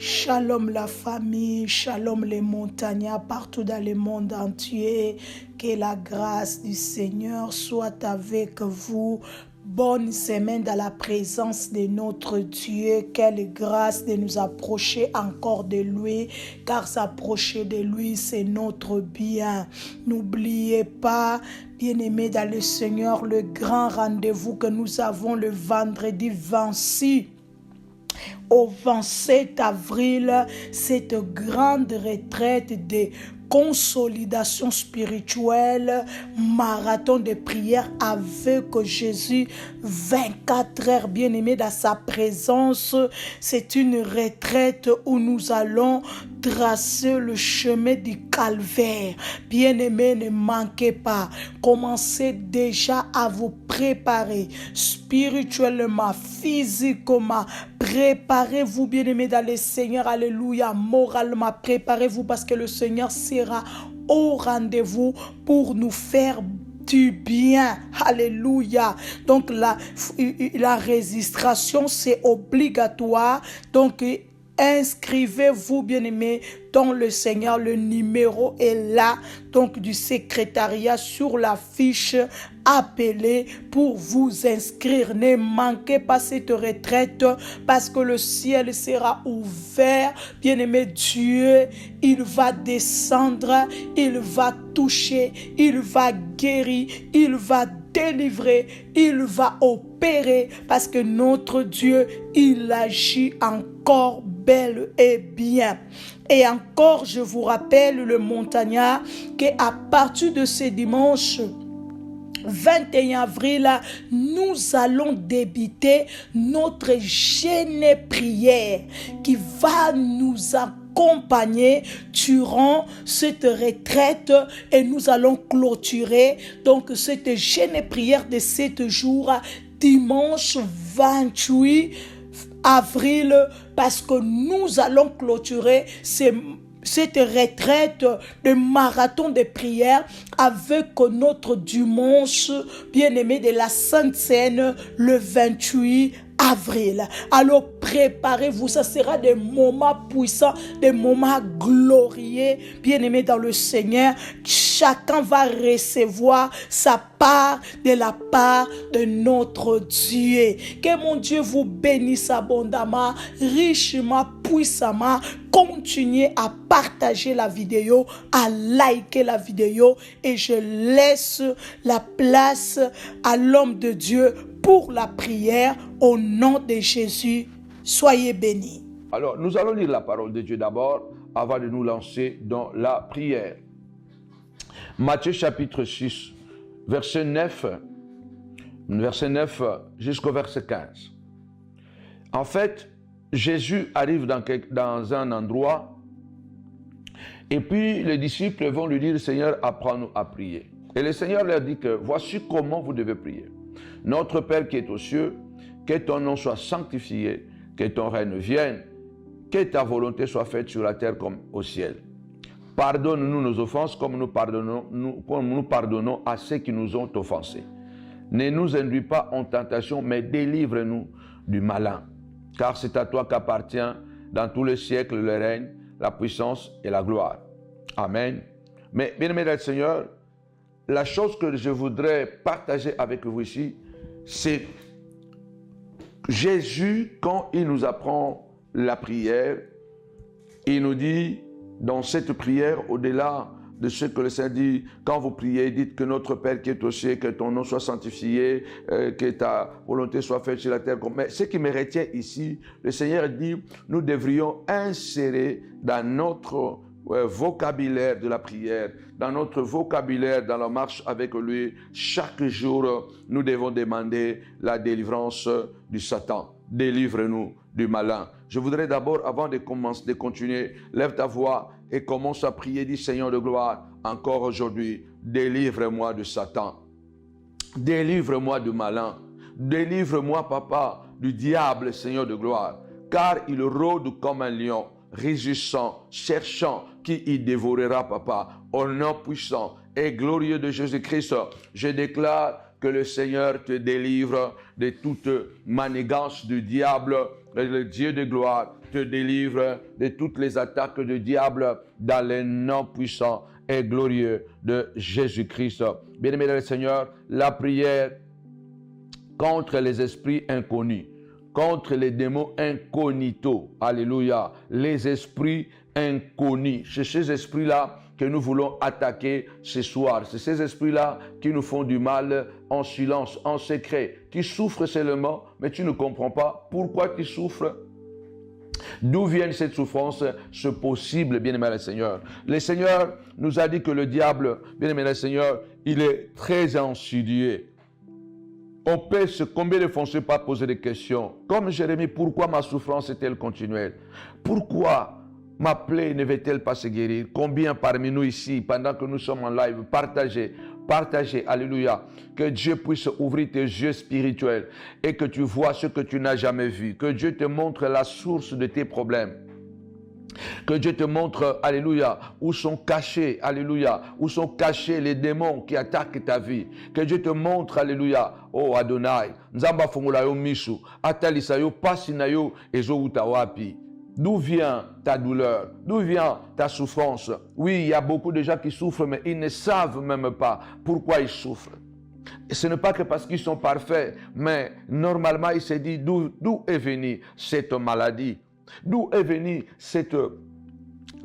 Shalom la famille, shalom les montagnards partout dans le monde entier. Que la grâce du Seigneur soit avec vous. Bonne semaine dans la présence de notre Dieu. Quelle grâce de nous approcher encore de lui, car s'approcher de lui, c'est notre bien. N'oubliez pas, bien-aimés dans le Seigneur, le grand rendez-vous que nous avons le vendredi 26. Au 27 avril, cette grande retraite de consolidation spirituelle, marathon de prière avec Jésus, 24 heures, bien-aimés, dans sa présence. C'est une retraite où nous allons tracer le chemin du calvaire. Bien-aimés, ne manquez pas. Commencez déjà à vous préparer spirituellement, physiquement. Préparez-vous, bien-aimés, dans le Seigneur. Alléluia. Moralement, préparez-vous parce que le Seigneur sera au rendez-vous pour nous faire du bien. Alléluia. Donc, la registration, c'est obligatoire. Donc, inscrivez-vous, bien-aimés, dans le Seigneur. Le numéro est là, donc du secrétariat sur la fiche. Appelez pour vous inscrire. Ne manquez pas cette retraite parce que le ciel sera ouvert. Bien-aimé, Dieu, il va descendre, il va toucher, il va guérir, il va délivrer, il va opérer parce que notre Dieu, il agit encore bel et bien. Et encore, je vous rappelle, le montagnard, qu'à partir de ce dimanche 21 avril, nous allons débuter notre jeûne prière qui va nous accompagner durant cette retraite et nous allons clôturer donc cette jeûne prière de 7 jours dimanche 28 avril parce que nous allons clôturer cette retraite de marathon de prière avec notre dimanche bien-aimé de la Sainte Seine le 28 avril. Alors préparez-vous, ça sera des moments puissants, des moments glorieux, bien-aimés dans le Seigneur. Chacun va recevoir sa part de la part de notre Dieu. Que mon Dieu vous bénisse abondamment, richement, puissamment. Continuez à partager la vidéo, à liker la vidéo et je laisse la place à l'homme de Dieu pour la prière au nom de Jésus. Soyez bénis. Alors, nous allons lire la parole de Dieu d'abord avant de nous lancer dans la prière. Matthieu chapitre 6, verset 9 jusqu'au verset 15. En fait, Jésus arrive dans un endroit et puis les disciples vont lui dire, Seigneur, apprends-nous à prier. Et le Seigneur leur dit que voici comment vous devez prier. Notre Père qui est aux cieux, que ton nom soit sanctifié, que ton règne vienne, que ta volonté soit faite sur la terre comme au ciel. Pardonne-nous nos offenses comme nous pardonnons à ceux qui nous ont offensés. Ne nous induis pas en tentation, mais délivre-nous du malin. Car c'est à toi qu'appartient dans tous les siècles le règne, la puissance et la gloire. Amen. Mais bien-aimés dans le Seigneur, la chose que je voudrais partager avec vous ici, c'est Jésus, quand il nous apprend la prière, il nous dit dans cette prière, au-delà de ce que le Seigneur dit, quand vous priez, dites que notre Père qui est au ciel, que ton nom soit sanctifié, que ta volonté soit faite sur la terre. Mais ce qui me retient ici, le Seigneur dit, nous devrions insérer dans notre vocabulaire de la prière, dans notre vocabulaire, dans la marche avec lui, chaque jour, nous devons demander la délivrance du Satan. Délivre-nous du malin. Je voudrais d'abord, avant de continuer, lève ta voix et commence à prier, dis Seigneur de gloire, encore aujourd'hui, délivre-moi de Satan. Délivre-moi du malin. Délivre-moi, Papa, du diable, Seigneur de gloire, car il rôde comme un lion, rugissant, cherchant qui y dévorera, Papa. Au nom puissant et glorieux de Jésus-Christ, je déclare que le Seigneur te délivre de toute manigance du diable le Dieu de gloire te délivre de toutes les attaques du diable dans le nom puissant et glorieux de Jésus-Christ. Bien-aimé dans le Seigneur, la prière contre les esprits inconnus, contre les démons incognito, alléluia, les esprits inconnus, c'est ces esprits-là que nous voulons attaquer ce soir. C'est ces esprits-là qui nous font du mal en silence, en secret. Tu souffres seulement, mais tu ne comprends pas pourquoi tu souffres. D'où vient cette souffrance, ce possible, bien-aimé le Seigneur. Le Seigneur nous a dit que le diable, bien-aimé le Seigneur, il est très insidieux. On peut combien de fois on ne s'est pas poser des questions. Comme Jérémie, pourquoi ma souffrance est-elle continuelle? Pourquoi ma plaie ne va-t-elle pas se guérir? Combien parmi nous ici, pendant que nous sommes en live, partagez, alléluia, que Dieu puisse ouvrir tes yeux spirituels et que tu vois ce que tu n'as jamais vu, que Dieu te montre la source de tes problèmes. Que Dieu te montre, alléluia, où sont cachés, alléluia, où sont cachés les démons qui attaquent ta vie. Que Dieu te montre, alléluia, oh Adonai, nzamba fongola yo misu, atalisa yo pasi na yo ezo utawapi. D'où vient ta douleur? D'où vient ta souffrance? Oui, il y a beaucoup de gens qui souffrent, mais ils ne savent même pas pourquoi ils souffrent. Et ce n'est pas que parce qu'ils sont parfaits, mais normalement, il s'est dit d'où est venue cette maladie? D'où est venu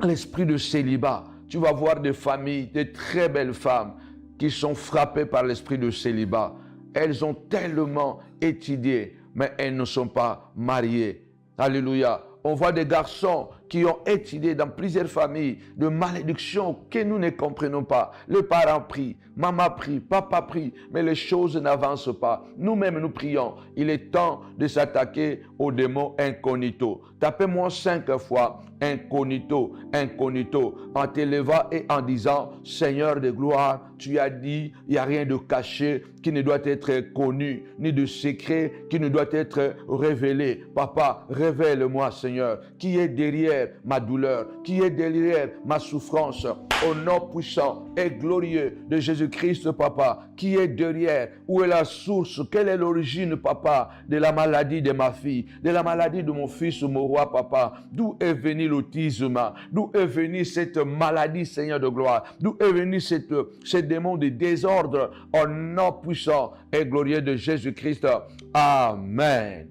l'esprit de célibat? Tu vas voir des familles, de très belles femmes qui sont frappées par l'esprit de célibat. Elles ont tellement étudié, mais elles ne sont pas mariées. Alléluia. On voit des garçons qui ont étudié dans plusieurs familles de malédictions que nous ne comprenons pas. Les parents prient, maman prie, papa prie, mais les choses n'avancent pas. Nous-mêmes, nous prions. Il est temps de s'attaquer aux démons incognito. Tapez-moi 5 fois incognito, incognito, en t'élevant et en disant, Seigneur de gloire, tu as dit, il n'y a rien de caché qui ne doit être connu, ni de secret qui ne doit être révélé. Papa, révèle-moi, Seigneur, qui est derrière ma douleur, qui est derrière ma souffrance, au nom puissant et glorieux de Jésus-Christ, Papa, qui est derrière, où est la source, quelle est l'origine, Papa, de la maladie de ma fille, de la maladie de mon fils, mon roi, Papa, d'où est venu l'autisme, d'où est venue cette maladie, Seigneur de gloire, d'où est venu ce démon de désordre, au nom puissant et glorieux de Jésus-Christ. Amen.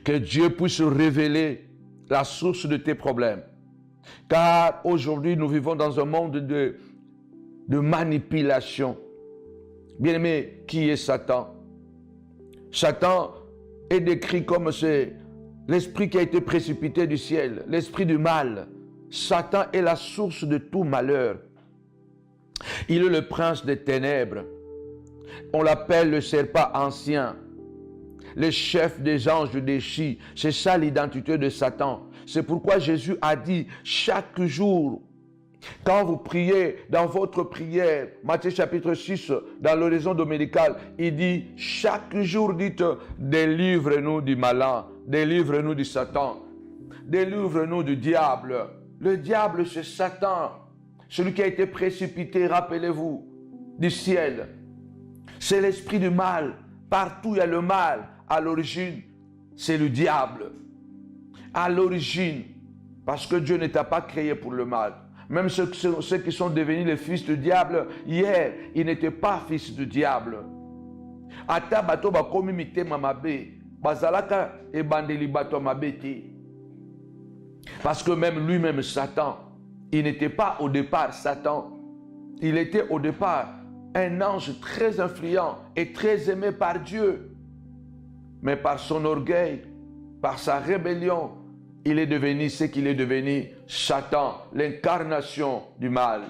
Que Dieu puisse révéler la source de tes problèmes. Car aujourd'hui, nous vivons dans un monde de manipulation. Bien-aimé, qui est Satan? Satan est décrit comme l'esprit qui a été précipité du ciel, l'esprit du mal. Satan est la source de tout malheur. Il est le prince des ténèbres. On l'appelle le serpent ancien, le chef des anges déchis. C'est ça l'identité de Satan. C'est pourquoi Jésus a dit chaque jour, quand vous priez dans votre prière, Matthieu chapitre 6, dans l'oraison dominicale, il dit chaque jour, dites, délivre-nous du malin, délivre-nous du Satan, délivre-nous du diable. Le diable, c'est Satan, celui qui a été précipité, rappelez-vous, du ciel. C'est l'esprit du mal. Partout il y a le mal. À l'origine, c'est le diable. À l'origine, parce que Dieu ne t'a pas créé pour le mal. Même ceux qui sont devenus les fils du diable, hier, ils n'étaient pas fils du diable. Ata bato ba komi mitema mabe, bazalaka e bandeli bato mabe te. Parce que même lui-même, Satan, il n'était pas au départ Satan. Il était au départ un ange très influent et très aimé par Dieu. Mais par son orgueil, par sa rébellion, il est devenu ce qu'il est devenu, Satan, l'incarnation du mal.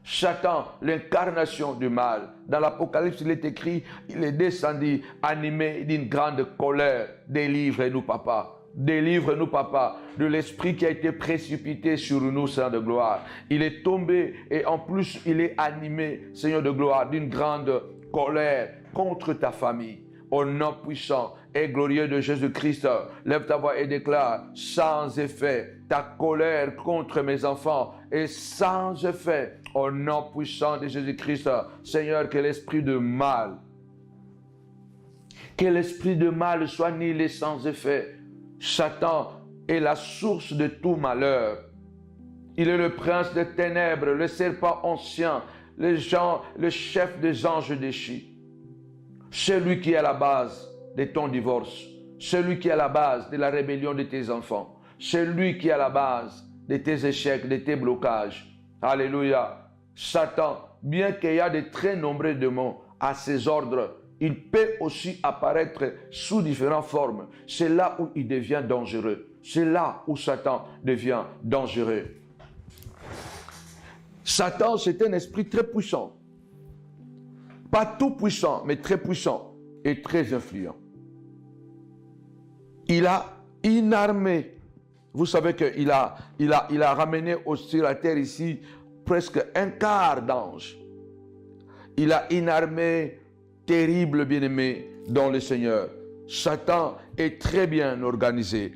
Satan, l'incarnation du mal. Dans l'Apocalypse, il est écrit, il est descendu, animé d'une grande colère. Délivre-nous, Papa. Délivre-nous, Papa, de l'esprit qui a été précipité sur nous, Seigneur de gloire. Il est tombé et en plus, il est animé, Seigneur de gloire, d'une grande colère contre ta famille. Au nom puissant et glorieux de Jésus-Christ, lève ta voix et déclare, sans effet, ta colère contre mes enfants est sans effet. Au nom puissant de Jésus-Christ, Seigneur, que l'esprit de mal Que l'esprit de mal soit nihilé sans effet. Satan est la source de tout malheur. Il est le prince des ténèbres, le serpent ancien, le chef des anges déchus. Celui qui est à la base de ton divorce, celui qui est à la base de la rébellion de tes enfants, celui qui est à la base de tes échecs, de tes blocages. Alléluia. Satan, bien qu'il y ait de très nombreux démons à ses ordres, il peut aussi apparaître sous différentes formes. C'est là où il devient dangereux. C'est là où Satan devient dangereux. Satan, c'est un esprit très puissant. Pas tout puissant, mais très puissant et très influent. Il a une armée. Vous savez qu'il a ramené sur la terre ici presque un quart d'anges. Il a une armée terrible, bien-aimé, dans le Seigneur. Satan est très bien organisé.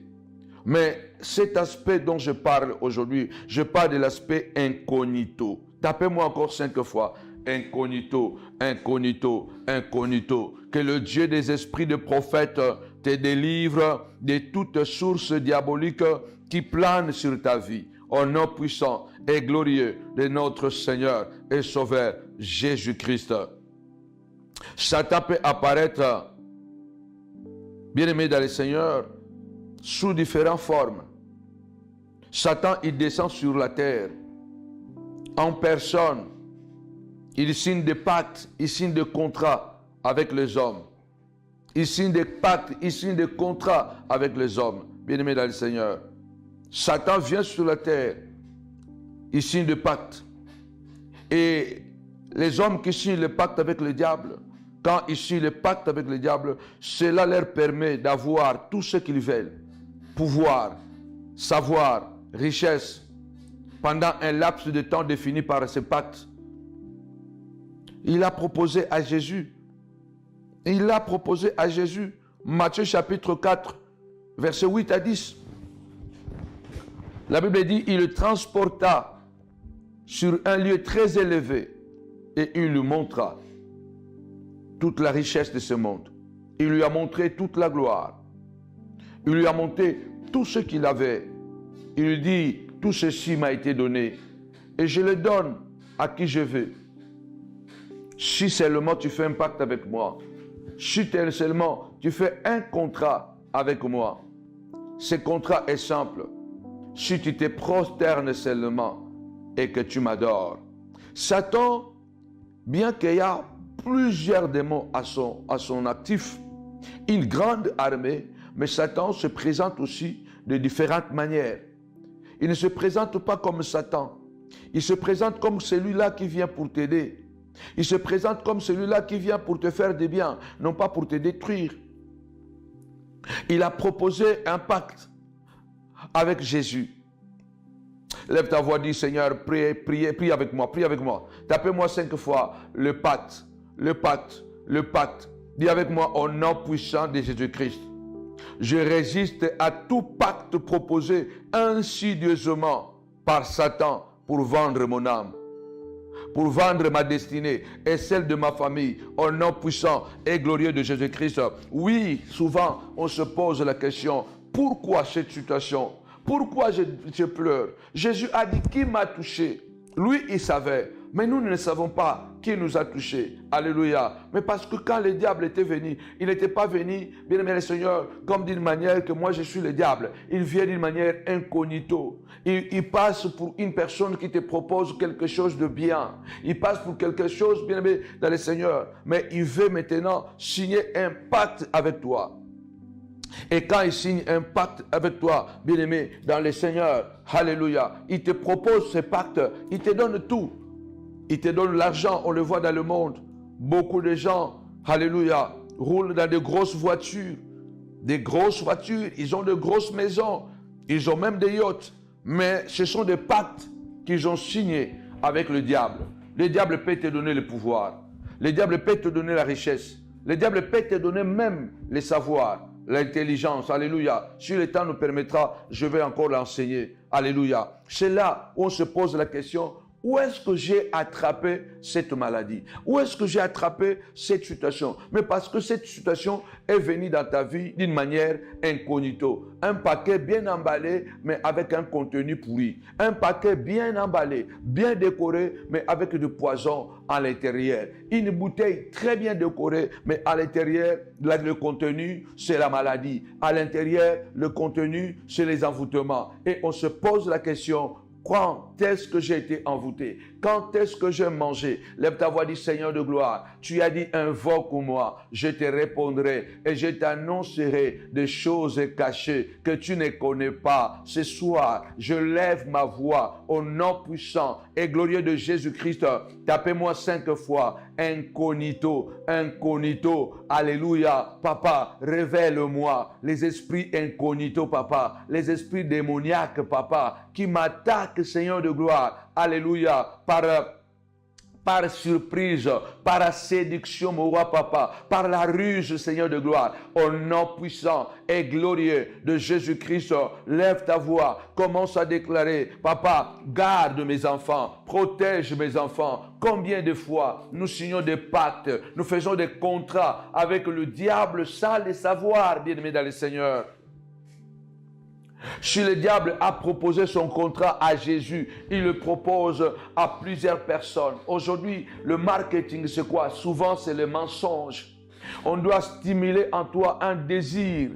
Mais cet aspect dont je parle aujourd'hui, je parle de l'aspect incognito. Tapez-moi encore 5 fois. Incognito, incognito, incognito. Que le Dieu des esprits de prophètes te délivre de toute source diabolique qui plane sur ta vie. Au nom puissant et glorieux de notre Seigneur et Sauveur Jésus-Christ. Satan peut apparaître, bien-aimé dans le Seigneur, sous différentes formes. Satan, il descend sur la terre en personne. Il signe des pactes, il signe des contrats avec les hommes. Il signe des pactes, il signe des contrats avec les hommes. Bien-aimé dans le Seigneur. Satan vient sur la terre, il signe des pactes. Et les hommes qui signent le pacte avec le diable, quand ils signent le pacte avec le diable, cela leur permet d'avoir tout ce qu'ils veulent. Pouvoir, savoir, richesse, pendant un laps de temps défini par ce pacte. Il a proposé à Jésus. Il a proposé à Jésus. Matthieu chapitre 4, versets 8 à 10. La Bible dit, il le transporta sur un lieu très élevé et il lui montra toute la richesse de ce monde. Il lui a montré toute la gloire. Il lui a montré tout ce qu'il avait. Il lui dit, tout ceci m'a été donné et je le donne à qui je veux. Si seulement tu fais un pacte avec moi, si seulement tu fais un contrat avec moi, ce contrat est simple. Si tu te prosternes seulement et que tu m'adores. Satan, bien qu'il y a plusieurs démons à son actif, une grande armée, mais Satan se présente aussi de différentes manières. Il ne se présente pas comme Satan. Il se présente comme celui-là qui vient pour t'aider. Il se présente comme celui-là qui vient pour te faire du bien, non pas pour te détruire. Il a proposé un pacte avec Jésus. Lève ta voix, dis Seigneur, prie avec moi, prie avec moi. Tapez-moi 5 fois le pacte, le pacte, le pacte. Dis avec moi au nom puissant de Jésus-Christ. Je résiste à tout pacte proposé insidieusement par Satan pour vendre mon âme, pour vendre ma destinée et celle de ma famille, au nom puissant et glorieux de Jésus-Christ. Oui, souvent, on se pose la question, pourquoi cette situation? Pourquoi je pleure? Jésus a dit, qui m'a touché? Lui, il savait. Mais nous ne savons pas qui nous a touchés. Alléluia. Mais parce que quand le diable était venu, il n'était pas venu, bien aimé le Seigneur, comme d'une manière que moi je suis le diable. Il vient d'une manière incognito. Il passe pour une personne qui te propose quelque chose de bien. Il passe pour quelque chose, bien aimé dans le Seigneur. Mais il veut maintenant signer un pacte avec toi. Et quand il signe un pacte avec toi, bien-aimé, dans le Seigneur, alléluia, il te propose ce pacte, il te donne tout. Il te donne l'argent, on le voit dans le monde. Beaucoup de gens, alléluia, roulent dans de grosses voitures. Des grosses voitures, ils ont de grosses maisons, ils ont même des yachts. Mais ce sont des pactes qu'ils ont signés avec le diable. Le diable peut te donner le pouvoir. Le diable peut te donner la richesse. Le diable peut te donner même le savoir, l'intelligence. Alléluia. Si le temps nous permettra, je vais encore l'enseigner. Alléluia. C'est là où on se pose la question, où est-ce que j'ai attrapé cette maladie? Où est-ce que j'ai attrapé cette situation? Mais parce que cette situation est venue dans ta vie d'une manière incognito. Un paquet bien emballé, mais avec un contenu pourri. Un paquet bien emballé, bien décoré, mais avec du poison à l'intérieur. Une bouteille très bien décorée, mais à l'intérieur, le contenu, c'est la maladie. À l'intérieur, le contenu, c'est les envoûtements. Et on se pose la question, quand est-ce que j'ai été envoûté? Quand est-ce que j'ai mangé? Lève ta voix, dis Seigneur de gloire, tu as dit invoque-moi, je te répondrai et je t'annoncerai des choses cachées que tu ne connais pas. Ce soir, je lève ma voix au nom puissant et glorieux de Jésus-Christ. Tapez-moi 5 fois, incognito, incognito, alléluia. Papa, révèle-moi les esprits incognito, papa, les esprits démoniaques, papa, qui m'attaquent, Seigneur de gloire, alléluia, par surprise, par la séduction, mon roi papa, par la ruse, Seigneur de gloire, au nom puissant et glorieux de Jésus-Christ, lève ta voix, commence à déclarer, papa, garde mes enfants, protège mes enfants. Combien de fois nous signons des pactes, nous faisons des contrats avec le diable sans le savoir, bien-aimés dans le Seigneur. Si le diable a proposé son contrat à Jésus, il le propose à plusieurs personnes. Aujourd'hui, le marketing, c'est quoi? Souvent, c'est le mensonge. On doit stimuler en toi un désir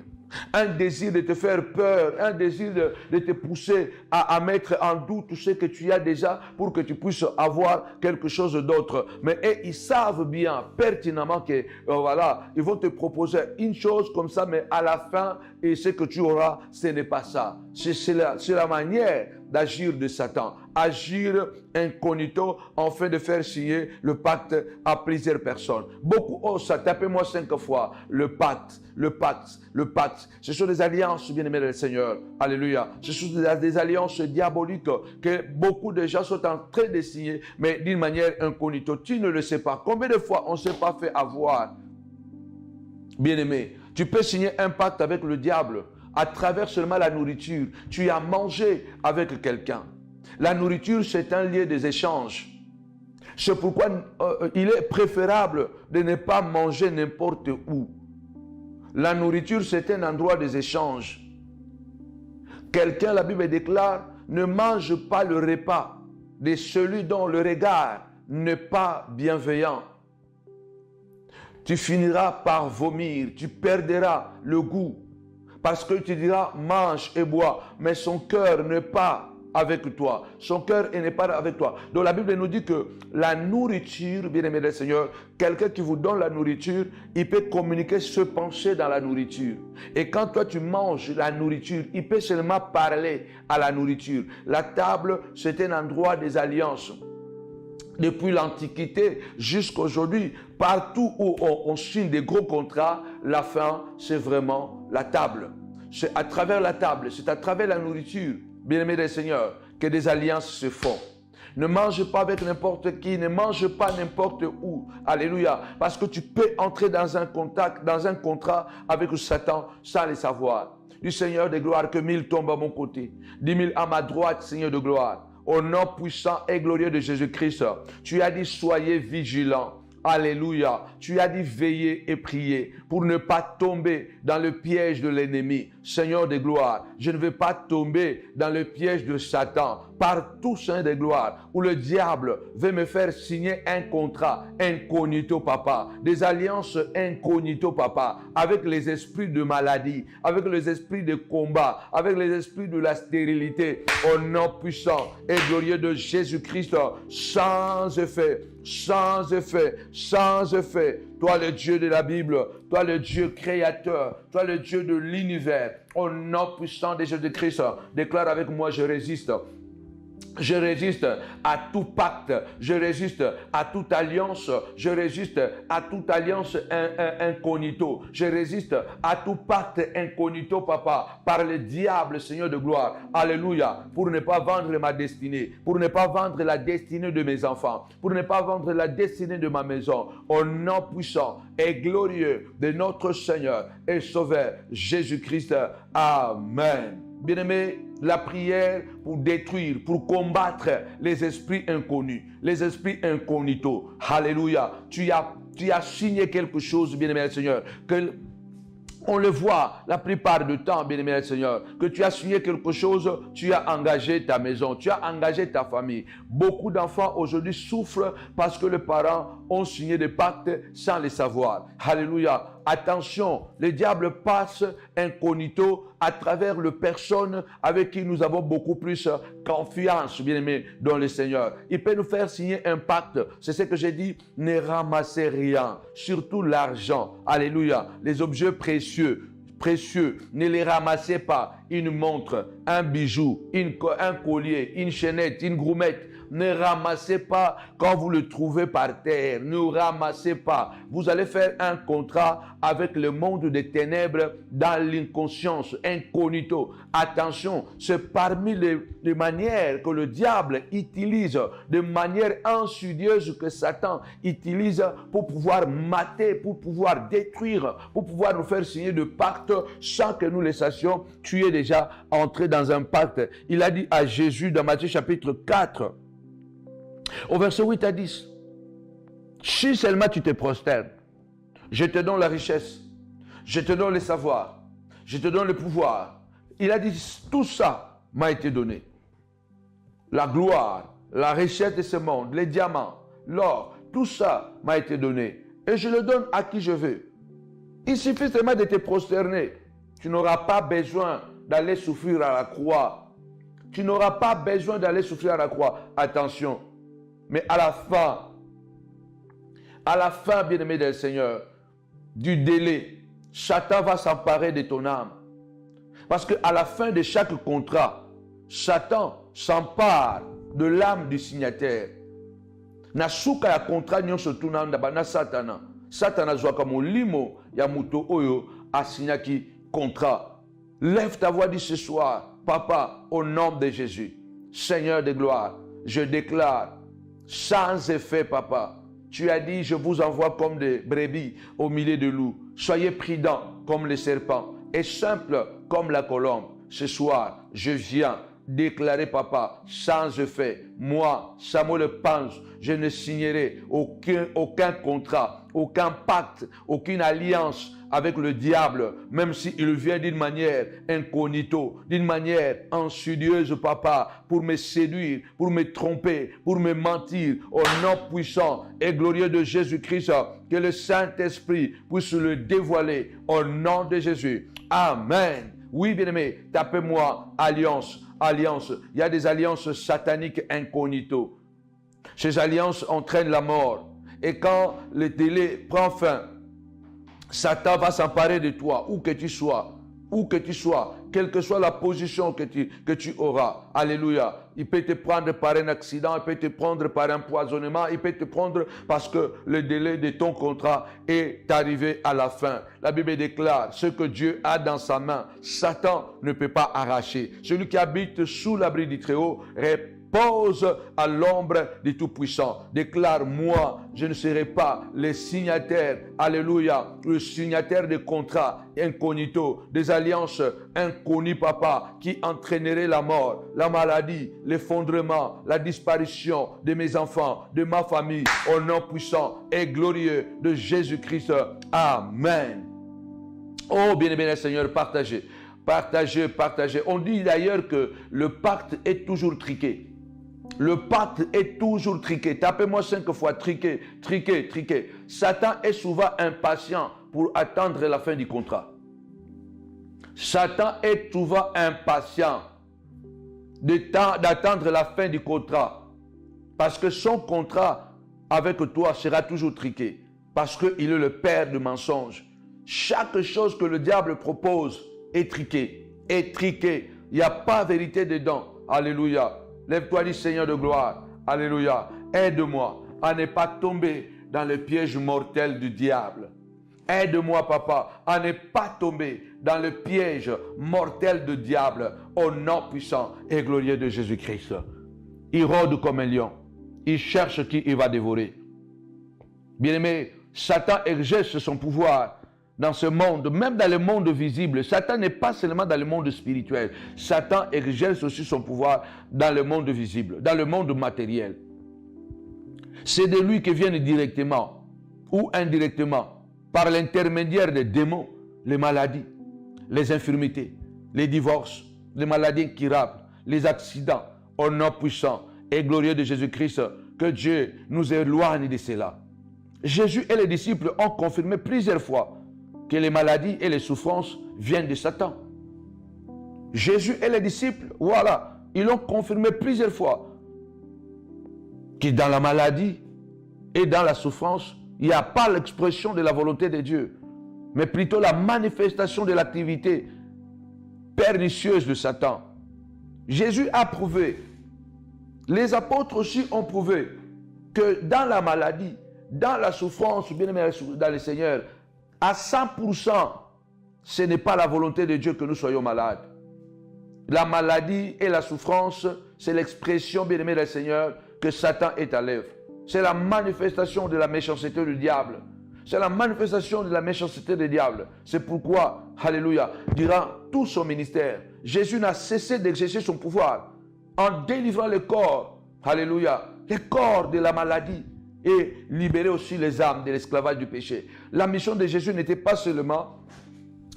de te faire peur, un désir de te pousser à mettre en doute tout ce que tu as déjà pour que tu puisses avoir quelque chose d'autre. Mais ils savent bien, pertinemment que voilà, ils vont te proposer une chose comme ça, mais à la fin, et ce que tu auras, ce n'est pas ça. C'est la manière d'agir de Satan. Agir incognito afin de faire signer le pacte à plusieurs personnes. Beaucoup osent, tapez-moi 5 fois, le pacte, le pacte, le pacte. Ce sont des alliances, bien-aimés du Seigneur. Alléluia. Ce sont des alliances diaboliques que beaucoup de gens sont en train de signer, mais d'une manière incognito. Tu ne le sais pas. Combien de fois on ne s'est pas fait avoir? Bien-aimé, tu peux signer un pacte avec le diable à travers seulement la nourriture. Tu as mangé avec quelqu'un. La nourriture, c'est un lieu des échanges. C'est pourquoi il est préférable de ne pas manger n'importe où. La nourriture, c'est un endroit des échanges. Quelqu'un, la Bible déclare, ne mange pas le repas de celui dont le regard n'est pas bienveillant. Tu finiras par vomir, tu perdras le goût. Parce que tu diras, mange et bois, mais son cœur n'est pas avec toi. Son cœur n'est pas avec toi. Donc la Bible nous dit que la nourriture, bien-aimé du Seigneur, quelqu'un qui vous donne la nourriture, il peut communiquer ce pensée dans la nourriture. Et quand toi tu manges la nourriture, il peut seulement parler à la nourriture. La table, c'est un endroit des alliances. Depuis l'Antiquité jusqu'à aujourd'hui, partout où on signe des gros contrats, la fin, c'est vraiment la table. C'est à travers la table, c'est à travers la nourriture, bien-aimés des seigneurs, que des alliances se font. Ne mange pas avec n'importe qui, ne mange pas n'importe où. Alléluia. Parce que tu peux entrer dans un contact, dans un contrat avec Satan sans le savoir. Du Seigneur de gloire, que 1000 tombent à mon côté, 10 000 à ma droite, Seigneur de gloire. Au nom puissant et glorieux de Jésus-Christ, tu as dit soyez vigilants. Alléluia. Tu as dit veiller et prier pour ne pas tomber dans le piège de l'ennemi. Seigneur de gloire, je ne veux pas tomber dans le piège de Satan. Partout, Seigneur de gloire, où le diable veut me faire signer un contrat incognito, papa. Des alliances incognito, papa. Avec les esprits de maladie, avec les esprits de combat, avec les esprits de la stérilité. Au nom puissant et glorieux de Jésus-Christ, sans effet, sans effet, sans effet. Toi le Dieu de la Bible, toi le Dieu créateur, toi le Dieu de l'univers, au nom puissant de Jésus-Christ, déclare avec moi, je résiste. Je résiste à tout pacte, je résiste à toute alliance, je résiste à toute alliance incognito, je résiste à tout pacte incognito, papa, par le diable, Seigneur de gloire. Alléluia, pour ne pas vendre ma destinée, pour ne pas vendre la destinée de mes enfants, pour ne pas vendre la destinée de ma maison, au nom puissant et glorieux de notre Seigneur et Sauveur Jésus-Christ. Amen. Bien-aimés, la prière pour détruire, pour combattre les esprits inconnus, les esprits incognito. Alléluia. Tu as signé quelque chose, bien-aimé Seigneur, que on le voit la plupart du temps, bien-aimé Seigneur, que tu as signé quelque chose, tu as engagé ta maison, tu as engagé ta famille. Beaucoup d'enfants aujourd'hui souffrent parce que les parents ont signé des pactes sans les savoir. Alléluia. Attention, le diable passe incognito à travers les personnes avec qui nous avons beaucoup plus confiance, bien-aimés, dans le Seigneur. Il peut nous faire signer un pacte. C'est ce que j'ai dit, ne ramassez rien, surtout l'argent. Alléluia. Les objets précieux, ne les ramassez pas. Une montre, un bijou, un collier, une chaînette, une gourmette. Ne ramassez pas quand vous le trouvez par terre. Ne ramassez pas. Vous allez faire un contrat avec le monde des ténèbres dans l'inconscience, incognito. Attention, c'est parmi les manières que le diable utilise, de manière insidieuse que Satan utilise pour pouvoir mater, pour pouvoir détruire, pour pouvoir nous faire signer de pactes sans que nous les sachions. Tu es déjà entré dans un pacte. Il a dit à Jésus dans Matthieu chapitre 4, au verset 8 à 10, si seulement tu te prosternes, je te donne la richesse, je te donne le savoir, je te donne le pouvoir. Il a dit, tout ça m'a été donné. La gloire, la richesse de ce monde, les diamants, l'or, tout ça m'a été donné. Et je le donne à qui je veux. Il suffit seulement de te prosterner. Tu n'auras pas besoin d'aller souffrir à la croix. Tu n'auras pas besoin d'aller souffrir à la croix. Attention. Mais à la fin, bien-aimé del Seigneur, du délai, Satan va s'emparer de ton âme. Parce qu'à la fin de chaque contrat, Satan s'empare de l'âme du signataire. Nasuka ya contrat nyonso tunanda bana Satana. Satana zwaka molimo ya muto oyo asignaki contrat. Lève ta voix, dis ce soir, Papa, au nom de Jésus, Seigneur de gloire, je déclare sans effet, Papa. Tu as dit, je vous envoie comme des brebis au milieu de loups. Soyez prudents comme les serpents et simples comme la colombe. Ce soir, je viens déclarer, Papa, sans effet. Moi, Samuel Panz, je ne signerai aucun contrat, aucun pacte, aucune alliance avec le diable, même s'il vient d'une manière incognito, d'une manière insidieuse, Papa, pour me séduire, pour me tromper, pour me mentir, au nom puissant et glorieux de Jésus-Christ, que le Saint-Esprit puisse le dévoiler au nom de Jésus. Amen. Oui, bien-aimé, tapez-moi alliance, alliance. Il y a des alliances sataniques incognito. Ces alliances entraînent la mort. Et quand le délai prend fin, Satan va s'emparer de toi, où que tu sois, quelle que soit la position que tu auras. Alléluia. Il peut te prendre par un accident, il peut te prendre par un empoisonnement, il peut te prendre parce que le délai de ton contrat est arrivé à la fin. La Bible déclare, ce que Dieu a dans sa main, Satan ne peut pas arracher. Celui qui habite sous l'abri du Très-Haut repose à l'ombre du Tout-Puissant. Déclare, moi, je ne serai pas le signataire, alléluia, le signataire des contrats incognito, des alliances inconnues, Papa, qui entraîneraient la mort, la maladie, l'effondrement, la disparition de mes enfants, de ma famille, au nom puissant et glorieux de Jésus-Christ. Amen. Oh, bien-aimé Seigneur, partagez. Partagez, partagez. On dit d'ailleurs que le pacte est toujours triqué. Le pacte est toujours triqué. Tapez-moi 5 fois, triqué, triqué, triqué. Satan est souvent impatient pour attendre la fin du contrat. Satan est souvent impatient d'attendre la fin du contrat. Parce que son contrat avec toi sera toujours triqué. Parce qu'il est le père du mensonge. Chaque chose que le diable propose est triqué. Est triqué. Il n'y a pas vérité dedans. Alléluia. Lève-toi, dis Seigneur de gloire. Alléluia. Aide-moi à ne pas tomber dans le piège mortel du diable. Aide-moi, Papa, à ne pas tomber dans le piège mortel du diable au nom puissant et glorieux de Jésus-Christ. Il rôde comme un lion. Il cherche qui il va dévorer. Bien-aimé, Satan exerce son pouvoir dans ce monde, même dans le monde visible. Satan n'est pas seulement dans le monde spirituel. Satan exerce aussi son pouvoir dans le monde visible, dans le monde matériel. C'est de lui que viennent directement ou indirectement, par l'intermédiaire des démons, les maladies, les infirmités, les divorces, les maladies incurables, les accidents, au nom puissant et glorieux de Jésus-Christ, que Dieu nous éloigne de cela. Jésus et les disciples ont confirmé plusieurs fois que les maladies et les souffrances viennent de Satan. Jésus et les disciples, voilà, ils l'ont confirmé plusieurs fois que dans la maladie et dans la souffrance, il n'y a pas l'expression de la volonté de Dieu, mais plutôt la manifestation de l'activité pernicieuse de Satan. Jésus a prouvé, les apôtres aussi ont prouvé que dans la maladie, dans la souffrance, bien aimé dans le Seigneur, à 100%, ce n'est pas la volonté de Dieu que nous soyons malades. La maladie et la souffrance, c'est l'expression, bien aimé dans le Seigneur, que Satan est à l'œuvre. C'est la manifestation de la méchanceté du diable. C'est la manifestation de la méchanceté du diable. C'est pourquoi, alléluia, durant tout son ministère, Jésus n'a cessé d'exercer son pouvoir en délivrant le corps, alléluia, les corps de la maladie et libérer aussi les âmes de l'esclavage du péché. La mission de Jésus n'était pas seulement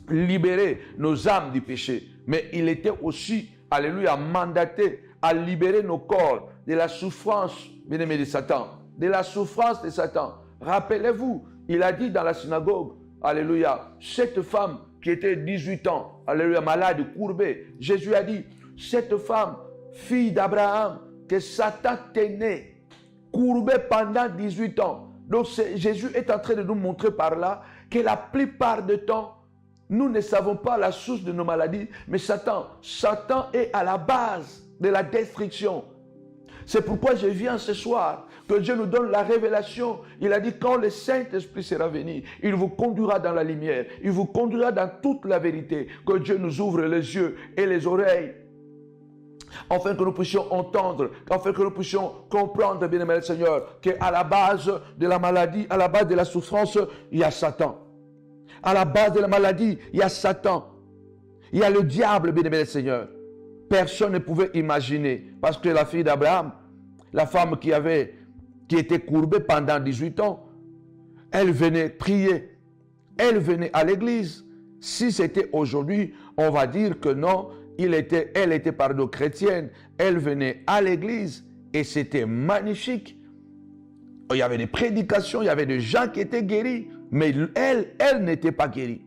libérer nos âmes du péché, mais il était aussi, alléluia, mandaté à libérer nos corps de la souffrance, bien-aimé, de Satan. De la souffrance de Satan. Rappelez-vous, il a dit dans la synagogue, alléluia, cette femme qui était 18 ans, alléluia, malade, courbée, Jésus a dit, cette femme, fille d'Abraham, que Satan tenait, courbée pendant 18 ans. Donc Jésus est en train de nous montrer par là que la plupart du temps, nous ne savons pas la source de nos maladies, mais Satan est à la base de la destruction. C'est pourquoi je viens ce soir, que Dieu nous donne la révélation. Il a dit, quand le Saint-Esprit sera venu, il vous conduira dans la lumière, il vous conduira dans toute la vérité, que Dieu nous ouvre les yeux et les oreilles, afin que nous puissions entendre, afin que nous puissions comprendre, bien-aimé le Seigneur, qu'à la base de la maladie, à la base de la souffrance, il y a Satan. À la base de la maladie, il y a Satan. Il y a le diable, bien-aimé le Seigneur. Personne ne pouvait imaginer, parce que la fille d'Abraham, la femme qui était courbée pendant 18 ans, elle venait prier, elle venait à l'église. Si c'était aujourd'hui, on va dire que non, elle était chrétienne, elle venait à l'église et c'était magnifique. Il y avait des prédications, il y avait des gens qui étaient guéris, mais elle n'était pas guérie.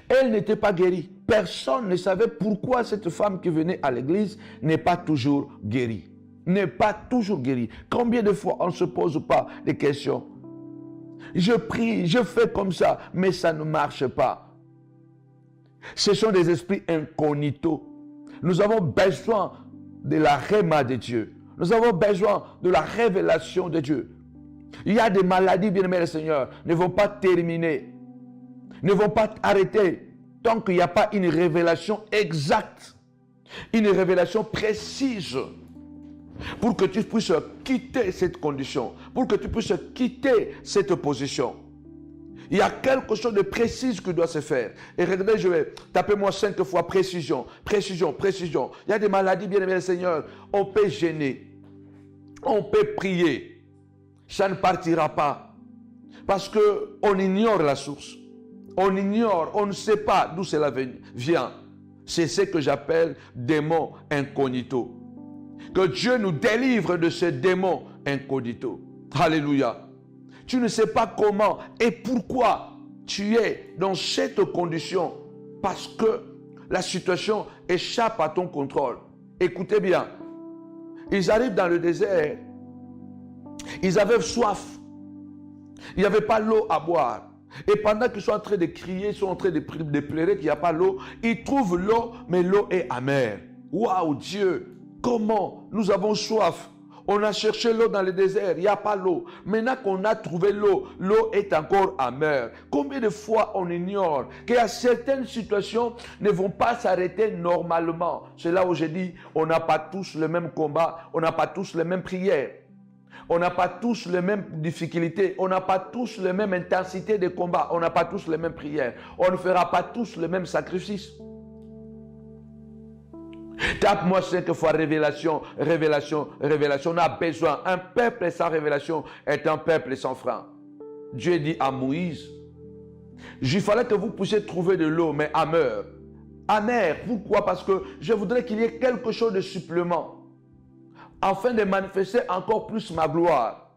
Elle n'était pas guérie. Personne ne savait pourquoi cette femme qui venait à l'église n'est pas toujours guérie. N'est pas toujours guérie. Combien de fois on ne se pose pas des questions? Je prie, je fais comme ça, mais ça ne marche pas. Ce sont des esprits incognitos. Nous avons besoin de la réma de Dieu. Nous avons besoin de la révélation de Dieu. Il y a des maladies, bien-aimés le Seigneur, ne vont pas terminer, ne vont pas arrêter tant qu'il n'y a pas une révélation exacte, une révélation précise pour que tu puisses quitter cette condition, pour que tu puisses quitter cette position. Il y a quelque chose de précis qui doit se faire. Et regardez, je vais taper moi 5 fois précision, précision, précision. Il y a des maladies, bien-aimés le Seigneur, on peut gêner, on peut prier. Ça ne partira pas. Parce qu'on ignore la source. On ignore, on ne sait pas d'où cela vient. C'est ce que j'appelle démon incognito. Que Dieu nous délivre de ce démon incognito. Alléluia. Tu ne sais pas comment et pourquoi tu es dans cette condition. Parce que la situation échappe à ton contrôle. Écoutez bien. Ils arrivent dans le désert. Ils avaient soif. Il n'y avait pas l'eau à boire. Et pendant qu'ils sont en train de crier, ils sont en train de pleurer qu'il n'y a pas l'eau, ils trouvent l'eau, mais l'eau est amère. Waouh, Dieu, comment nous avons soif. On a cherché l'eau dans le désert, il n'y a pas l'eau. Maintenant qu'on a trouvé l'eau, l'eau est encore amère. Combien de fois on ignore qu'il y a certaines situations ne vont pas s'arrêter normalement. C'est là où j'ai dit, on n'a pas tous le même combat, on n'a pas tous les mêmes prières. On n'a pas tous les mêmes difficultés. On n'a pas tous les mêmes intensités de combat. On n'a pas tous les mêmes prières. On ne fera pas tous les mêmes sacrifices. Tape-moi 5 fois révélation, révélation, révélation. On a besoin. Un peuple sans révélation est un peuple sans frein. Dieu dit à Moïse, il fallait que vous puissiez trouver de l'eau, mais amère. Amère, pourquoi? Parce que je voudrais qu'il y ait quelque chose de supplément, afin de manifester encore plus ma gloire.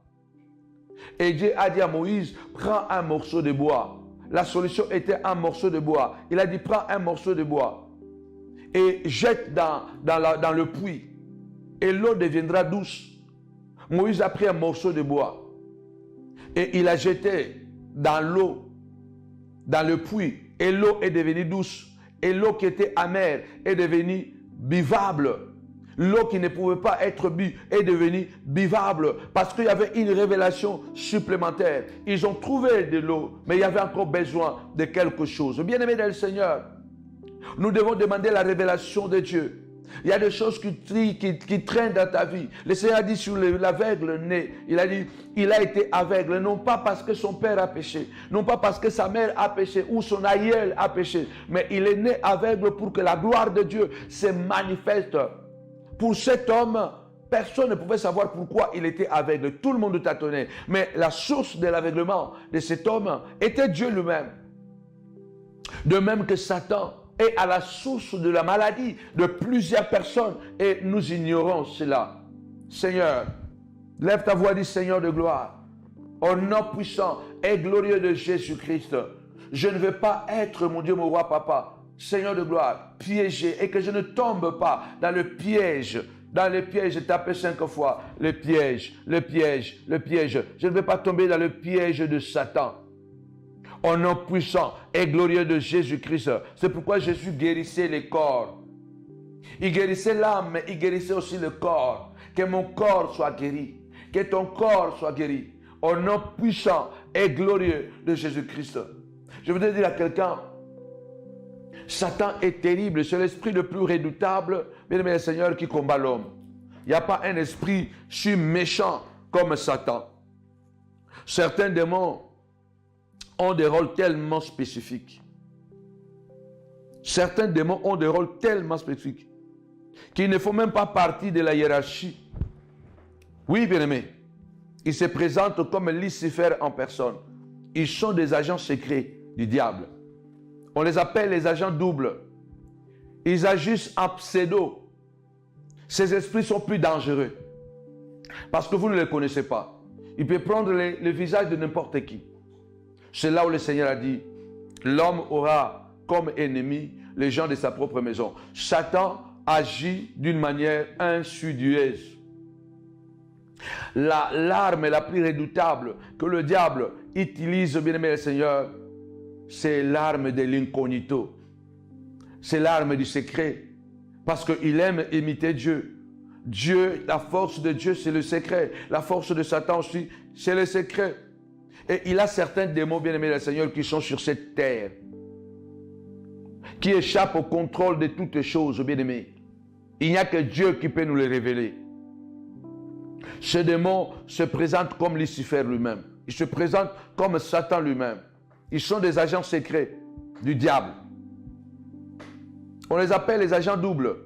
Et Dieu a dit à Moïse, prends un morceau de bois. La solution était un morceau de bois. Il a dit, prends un morceau de bois et jette dans le puits. Et l'eau deviendra douce. Moïse a pris un morceau de bois et il a jeté dans l'eau, dans le puits. Et l'eau est devenue douce. Et l'eau qui était amère est devenue buvable. L'eau qui ne pouvait pas être bu est devenue buvable parce qu'il y avait une révélation supplémentaire. Ils ont trouvé de l'eau, mais il y avait encore besoin de quelque chose. Bien-aimés dans le Seigneur, nous devons demander la révélation de Dieu. Il y a des choses qui traînent dans ta vie. Le Seigneur a dit sur l'aveugle né, il a dit, il a été aveugle, non pas parce que son père a péché, non pas parce que sa mère a péché ou son aïeul a péché, mais il est né aveugle pour que la gloire de Dieu se manifeste. Pour cet homme, personne ne pouvait savoir pourquoi il était aveugle. Tout le monde tâtonnait. Mais la source de l'aveuglement de cet homme était Dieu lui-même. De même que Satan est à la source de la maladie de plusieurs personnes. Et nous ignorons cela. Seigneur, lève ta voix, dis Seigneur de gloire. Au nom puissant et glorieux de Jésus-Christ, je ne veux pas être, mon Dieu, mon roi, papa, Seigneur de gloire, piégé, et que je ne tombe pas dans le piège. Dans le piège, j'ai tapé 5 fois. Le piège, le piège, le piège. Je ne veux pas tomber dans le piège de Satan. Au nom puissant et glorieux de Jésus-Christ. C'est pourquoi Jésus guérissait les corps. Il guérissait l'âme, mais il guérissait aussi le corps. Que mon corps soit guéri. Que ton corps soit guéri. Au nom puissant et glorieux de Jésus-Christ. Je voudrais dire à quelqu'un, Satan est terrible, c'est l'esprit le plus redoutable, bien aimé le Seigneur, qui combat l'homme. Il n'y a pas un esprit si méchant comme Satan. Certains démons ont des rôles tellement spécifiques. Certains démons ont des rôles tellement spécifiques qu'ils ne font même pas partie de la hiérarchie. Oui, bien aimé, ils se présentent comme Lucifer en personne. Ils sont des agents secrets du diable. On les appelle les agents doubles. Ils agissent en pseudo. Ces esprits sont plus dangereux. Parce que vous ne les connaissez pas. Ils peuvent prendre le visage de n'importe qui. C'est là où le Seigneur a dit, l'homme aura comme ennemi les gens de sa propre maison. Satan agit d'une manière insidieuse. L'arme la plus redoutable que le diable utilise, bien aimé le Seigneur, c'est l'arme de l'incognito. C'est l'arme du secret. Parce qu'il aime imiter Dieu. Dieu, la force de Dieu, c'est le secret. La force de Satan aussi, c'est le secret. Et il a certains démons, bien-aimés du Seigneur, qui sont sur cette terre. Qui échappent au contrôle de toutes choses, bien-aimés. Il n'y a que Dieu qui peut nous les révéler. Ces démons se présentent comme Lucifer lui-même. Ils se présentent comme Satan lui-même. Ils sont des agents secrets du diable. On les appelle les agents doubles.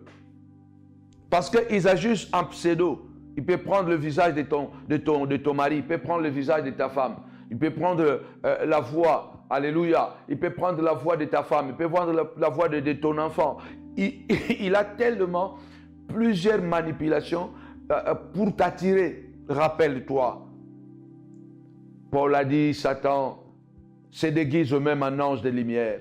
Parce qu'ils agissent en pseudo. Il peut prendre le visage de ton mari. Il peut prendre le visage de ta femme. Il peut prendre la voix. Alléluia. Il peut prendre la voix de ta femme. Il peut prendre la voix de ton enfant. Il a tellement plusieurs manipulations pour t'attirer. Rappelle-toi. Paul a dit, Satan se déguise même en ange de lumière.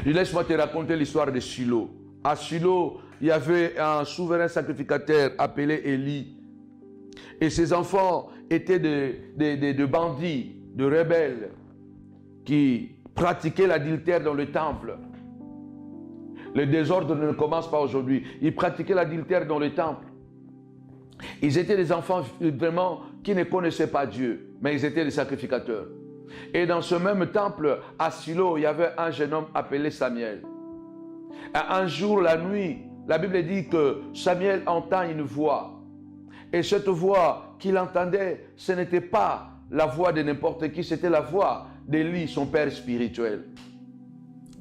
Laisse-moi te raconter l'histoire de Silo. À Silo, il y avait un souverain sacrificateur appelé Élie. Et ses enfants étaient de bandits, de rebelles, qui pratiquaient l'adultère dans le temple. Le désordre ne commence pas aujourd'hui. Ils pratiquaient l'adultère dans le temple. Ils étaient des enfants vraiment qui ne connaissaient pas Dieu, mais ils étaient des sacrificateurs. Et dans ce même temple, à Silo, il y avait un jeune homme appelé Samuel. Un jour, la nuit, la Bible dit que Samuel entend une voix. Et cette voix qu'il entendait, ce n'était pas la voix de n'importe qui, c'était la voix d'Élie, son père spirituel.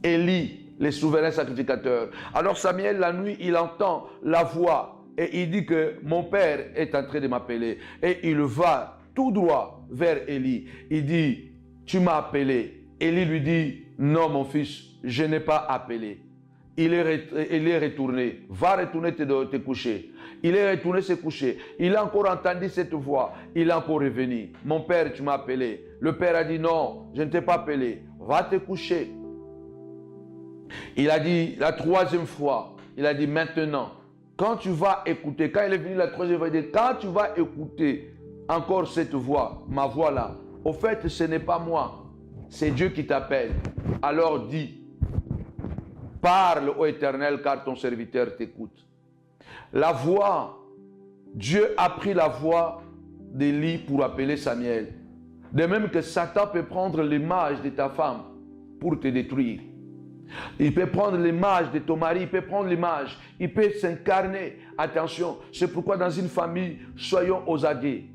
Élie, le souverain sacrificateur. Alors Samuel, la nuit, il entend la voix et il dit que mon père est en train de m'appeler. Et il va tout droit vers Élie. Il dit, tu m'as appelé. Élie lui dit, non mon fils, je n'ai pas appelé. Il est retourné. Va retourner te coucher. Il est retourné se coucher. Il a encore entendu cette voix. Il est encore revenu. Mon père, tu m'as appelé. Le père a dit non, je ne t'ai pas appelé. Va te coucher. Il a dit la troisième fois, il a dit maintenant, quand tu vas écouter, quand il est venu la troisième fois, il dit quand tu vas écouter encore cette voix, ma voix là, au fait ce n'est pas moi, c'est Dieu qui t'appelle. Alors dis, parle ô Éternel car ton serviteur t'écoute. La voix, Dieu a pris la voix d'Élie pour appeler Samuel. De même que Satan peut prendre l'image de ta femme pour te détruire. Il peut prendre l'image de ton mari, il peut prendre l'image, il peut s'incarner. Attention, c'est pourquoi dans une famille, soyons aux aguets.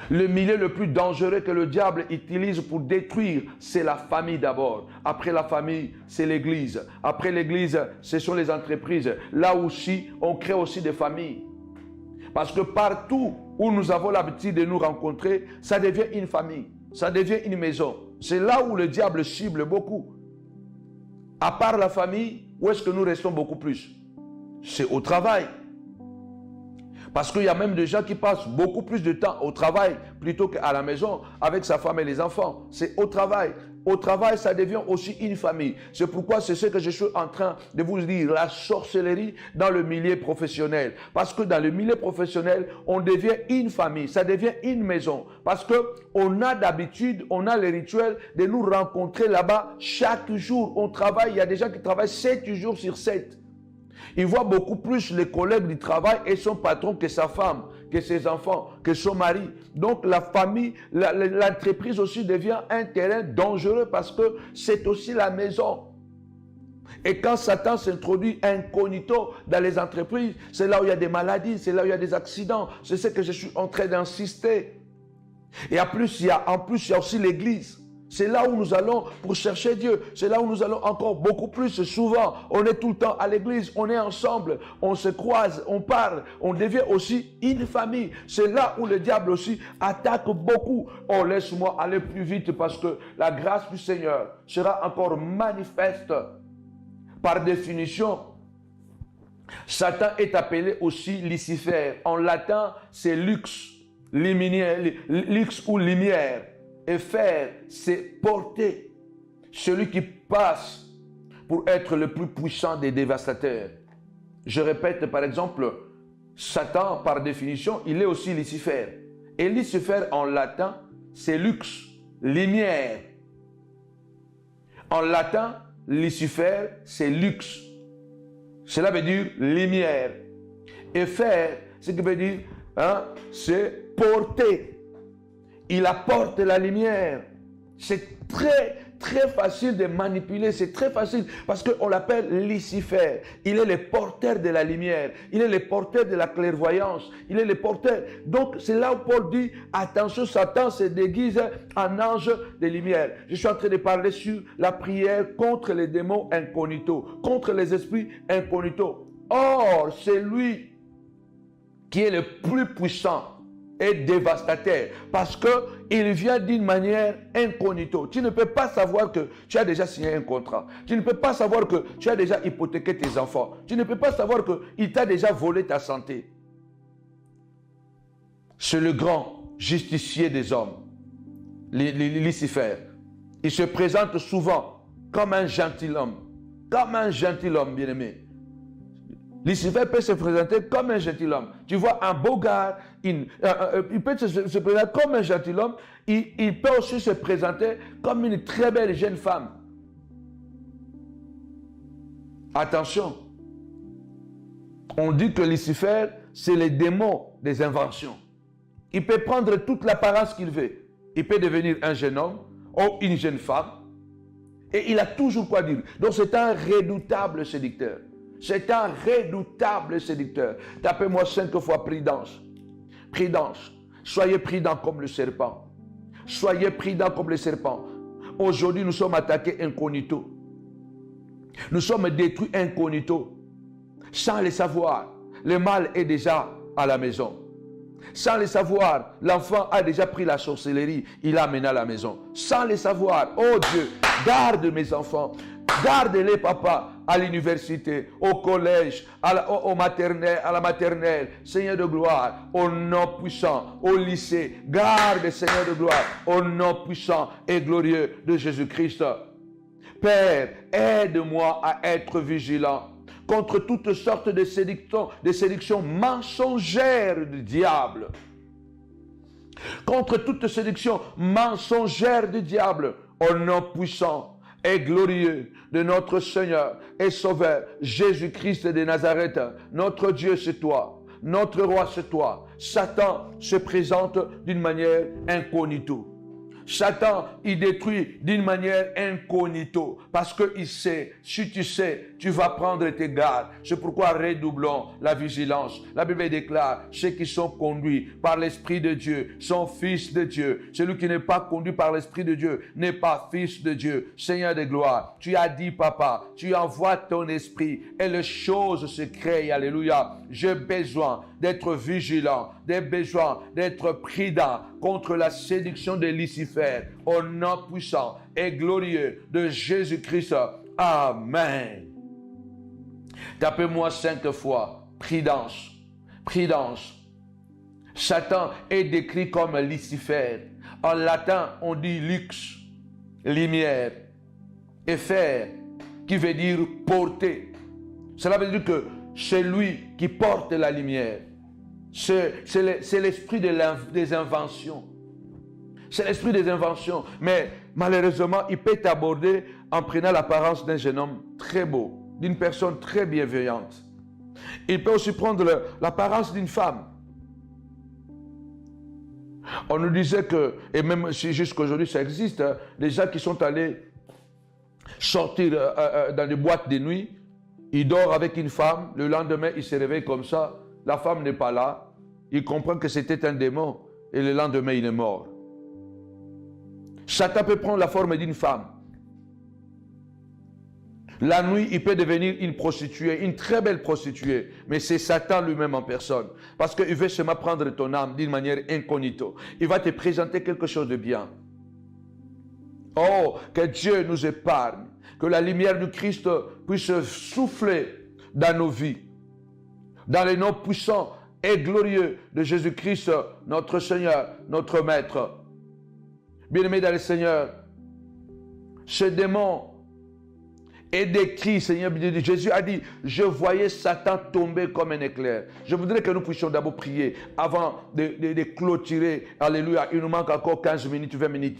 Le milieu le plus dangereux que le diable utilise pour détruire, c'est la famille d'abord. Après la famille, c'est l'église. Après l'église, ce sont les entreprises. Là aussi, on crée aussi des familles. Parce que partout où nous avons l'habitude de nous rencontrer, ça devient une famille, ça devient une maison. C'est là où le diable cible beaucoup. À part la famille, où est-ce que nous restons beaucoup plus? C'est au travail. Parce qu'il y a même des gens qui passent beaucoup plus de temps au travail plutôt qu'à la maison avec sa femme et les enfants. C'est au travail. Au travail, ça devient aussi une famille. C'est pourquoi c'est ce que je suis en train de vous dire, la sorcellerie dans le milieu professionnel. Parce que dans le milieu professionnel, on devient une famille, ça devient une maison. Parce qu'on a d'habitude, on a le rituel de nous rencontrer là-bas chaque jour. On travaille, il y a des gens qui travaillent 7 jours sur 7. Il voit beaucoup plus les collègues du travail et son patron que sa femme, que ses enfants, que son mari. Donc la famille, l'entreprise aussi devient un terrain dangereux parce que c'est aussi la maison. Et quand Satan s'introduit incognito dans les entreprises, c'est là où il y a des maladies, c'est là où il y a des accidents. C'est ce que je suis en train d'insister. Et en plus, il y a aussi l'église. C'est là où nous allons pour chercher Dieu. C'est là où nous allons encore beaucoup plus souvent. On est tout le temps à l'église, on est ensemble, on se croise, on parle, on devient aussi une famille. C'est là où le diable aussi attaque beaucoup. Oh, laisse-moi aller plus vite parce que la grâce du Seigneur sera encore manifeste. Par définition, Satan est appelé aussi Lucifer. En latin, c'est lux, lux ou lumière. Et faire, c'est porter celui qui passe pour être le plus puissant des dévastateurs. Je répète, par exemple, Satan, par définition, il est aussi Lucifer. Et Lucifer, en latin, c'est lux, lumière. En latin, Lucifer, c'est lux. Cela veut dire lumière. Et faire, ce qui veut dire, c'est porter. Il apporte la lumière. C'est très, très facile de manipuler. C'est très facile parce qu'on l'appelle Lucifer. Il est le porteur de la lumière. Il est le porteur de la clairvoyance. Il est le porteur. Donc, c'est là où Paul dit, attention, Satan se déguise en ange de lumière. Je suis en train de parler sur la prière contre les démons incognito, contre les esprits incognito. Or, c'est lui qui est le plus puissant et dévastateur parce qu'il vient d'une manière incognito. Tu ne peux pas savoir que tu as déjà signé un contrat. Tu ne peux pas savoir que tu as déjà hypothéqué tes enfants. Tu ne peux pas savoir qu'il t'a déjà volé ta santé. C'est le grand justicier des hommes, Lucifer. Il se présente souvent comme un gentilhomme. Comme un gentilhomme, bien-aimé. Lucifer peut se présenter comme un gentilhomme. Tu vois, un beau gars, il peut se présenter comme un gentilhomme. Il peut aussi se présenter comme une très belle jeune femme. Attention. On dit que Lucifer, c'est le démon des inventions. Il peut prendre toute l'apparence qu'il veut. Il peut devenir un jeune homme ou une jeune femme. Et il a toujours quoi dire. Donc c'est un redoutable séducteur. C'est un redoutable séducteur. Tapez-moi 5 fois prudence. Prudence. Soyez prudents comme le serpent. Soyez prudents comme le serpent. Aujourd'hui, nous sommes attaqués incognito. Nous sommes détruits incognito. Sans le savoir, le mal est déjà à la maison. Sans le savoir, l'enfant a déjà pris la sorcellerie, il l'a amené à la maison. Sans le savoir, oh Dieu, garde mes enfants, garde-les, papa, à l'université, au collège, au maternel, à la maternelle, Seigneur de gloire, au nom puissant, au lycée, garde, Seigneur de gloire, au nom puissant et glorieux de Jésus-Christ. Père, aide-moi à être vigilant contre toutes sortes de séductions mensongères du diable. Contre toute séduction mensongère du diable, au nom puissant et glorieux de notre Seigneur et Sauveur, Jésus-Christ de Nazareth. Notre Dieu, c'est toi. Notre roi, c'est toi. Satan se présente d'une manière incognito. Satan, il détruit d'une manière incognito. Parce qu'il sait, si tu sais, tu vas prendre tes gardes. C'est pourquoi redoublons la vigilance. La Bible déclare, ceux qui sont conduits par l'Esprit de Dieu sont fils de Dieu. Celui qui n'est pas conduit par l'Esprit de Dieu n'est pas fils de Dieu. Seigneur de gloire, tu as dit, papa, tu envoies ton esprit et les choses se créent. Alléluia. J'ai besoin d'être vigilant, j'ai besoin d'être prudent contre la séduction de Lucifer, au nom puissant et glorieux de Jésus-Christ. Amen. Tapez-moi 5 fois. Prudence. Prudence. Satan est décrit comme Lucifer. En latin, on dit lux, lumière, et faire, qui veut dire porter. Cela veut dire que c'est lui qui porte la lumière. C'est l'esprit des inventions. C'est l'esprit des inventions. Mais malheureusement, il peut t'aborder en prenant l'apparence d'un jeune homme très beau, d'une personne très bienveillante. Il peut aussi prendre l'apparence d'une femme. On nous disait que, et même si jusqu'à aujourd'hui ça existe, des gens qui sont allés sortir dans des boîtes de nuit, il dort avec une femme, le lendemain il se réveille comme ça, la femme n'est pas là, il comprend que c'était un démon et le lendemain il est mort. Satan peut prendre la forme d'une femme. La nuit, il peut devenir une prostituée, une très belle prostituée, mais c'est Satan lui-même en personne. Parce qu'il veut seulement prendre ton âme d'une manière incognito. Il va te présenter quelque chose de bien. Oh, que Dieu nous épargne, que la lumière du Christ puisse souffler dans nos vies, dans les noms puissants et glorieux de Jésus-Christ, notre Seigneur, notre Maître. Bien-aimés dans le Seigneur, ce démon est décrit, Seigneur, Jésus a dit, je voyais Satan tomber comme un éclair. Je voudrais que nous puissions d'abord prier avant de clôturer. Alléluia, il nous manque encore 15 minutes, 20 minutes.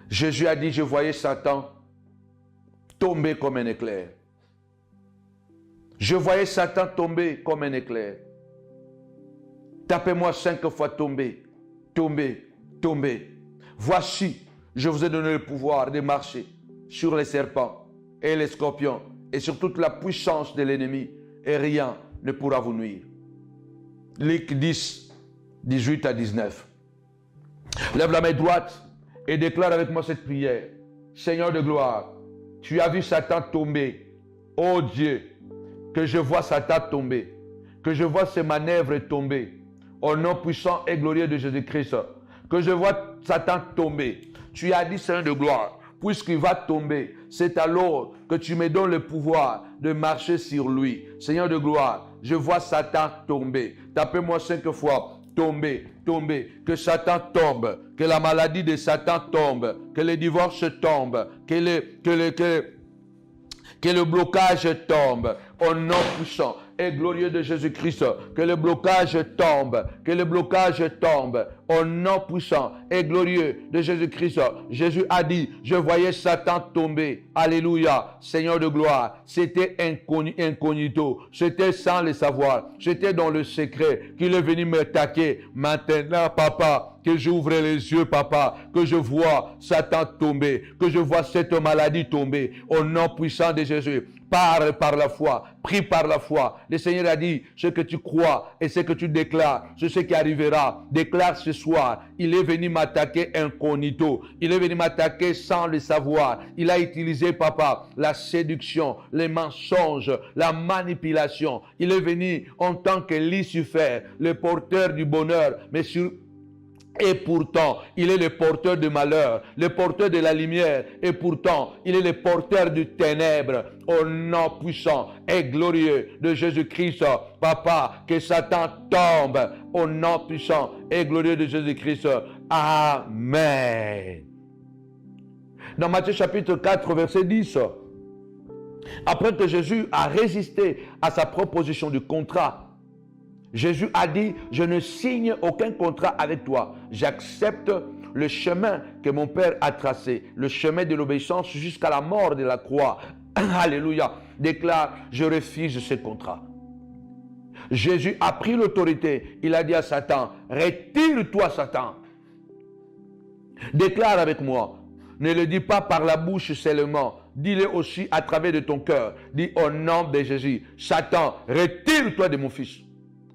Jésus a dit, je voyais Satan tomber comme un éclair. Je voyais Satan tomber comme un éclair. Tapez-moi 5 fois tomber, tomber, tomber. Voici, je vous ai donné le pouvoir de marcher sur les serpents et les scorpions et sur toute la puissance de l'ennemi, et rien ne pourra vous nuire. Luc 10, 18 à 19. Lève la main droite et déclare avec moi cette prière. Seigneur de gloire, tu as vu Satan tomber. Oh Dieu, que je vois Satan tomber, que je vois ses manœuvres tomber, au nom puissant et glorieux de Jésus-Christ, que je vois Satan tomber. Tu as dit, Seigneur de gloire, puisqu'il va tomber, c'est alors que tu me donnes le pouvoir de marcher sur lui. Seigneur de gloire, je vois Satan tomber. Tapez-moi 5 fois. Tomber, tomber, que Satan tombe, que la maladie de Satan tombe, que le divorce tombe, que le blocage tombe, au nom puissant et glorieux de Jésus-Christ, que le blocage tombe, que le blocage tombe, au nom puissant et glorieux de Jésus-Christ. Jésus a dit, je voyais Satan tomber, alléluia, Seigneur de gloire, c'était incognito, c'était sans le savoir, c'était dans le secret qu'il est venu m'attaquer. Maintenant, papa, que j'ouvre les yeux, papa, que je vois Satan tomber, que je vois cette maladie tomber, au nom puissant de Jésus, parle par la foi, prie par la foi. Le Seigneur a dit, ce que tu crois et ce que tu déclares, c'est ce qui arrivera. Déclare ce soir, il est venu m'attaquer incognito, il est venu m'attaquer sans le savoir. Il a utilisé, papa, la séduction, les mensonges, la manipulation. Il est venu en tant que Lucifer, le porteur du bonheur, et pourtant, il est le porteur de malheur, le porteur de la lumière. Et pourtant, il est le porteur du ténèbre. Au nom puissant et glorieux de Jésus-Christ, papa, que Satan tombe. Au nom puissant et glorieux de Jésus-Christ. Amen. Dans Matthieu chapitre 4, verset 10, après que Jésus a résisté à sa proposition du contrat, Jésus a dit, je ne signe aucun contrat avec toi. J'accepte le chemin que mon Père a tracé, le chemin de l'obéissance jusqu'à la mort de la croix. Alléluia. Déclare, je refuse ce contrat. Jésus a pris l'autorité. Il a dit à Satan, retire-toi Satan. Déclare avec moi. Ne le dis pas par la bouche seulement. Dis-le aussi à travers de ton cœur. Dis au nom de Jésus, Satan, retire-toi de mon fils.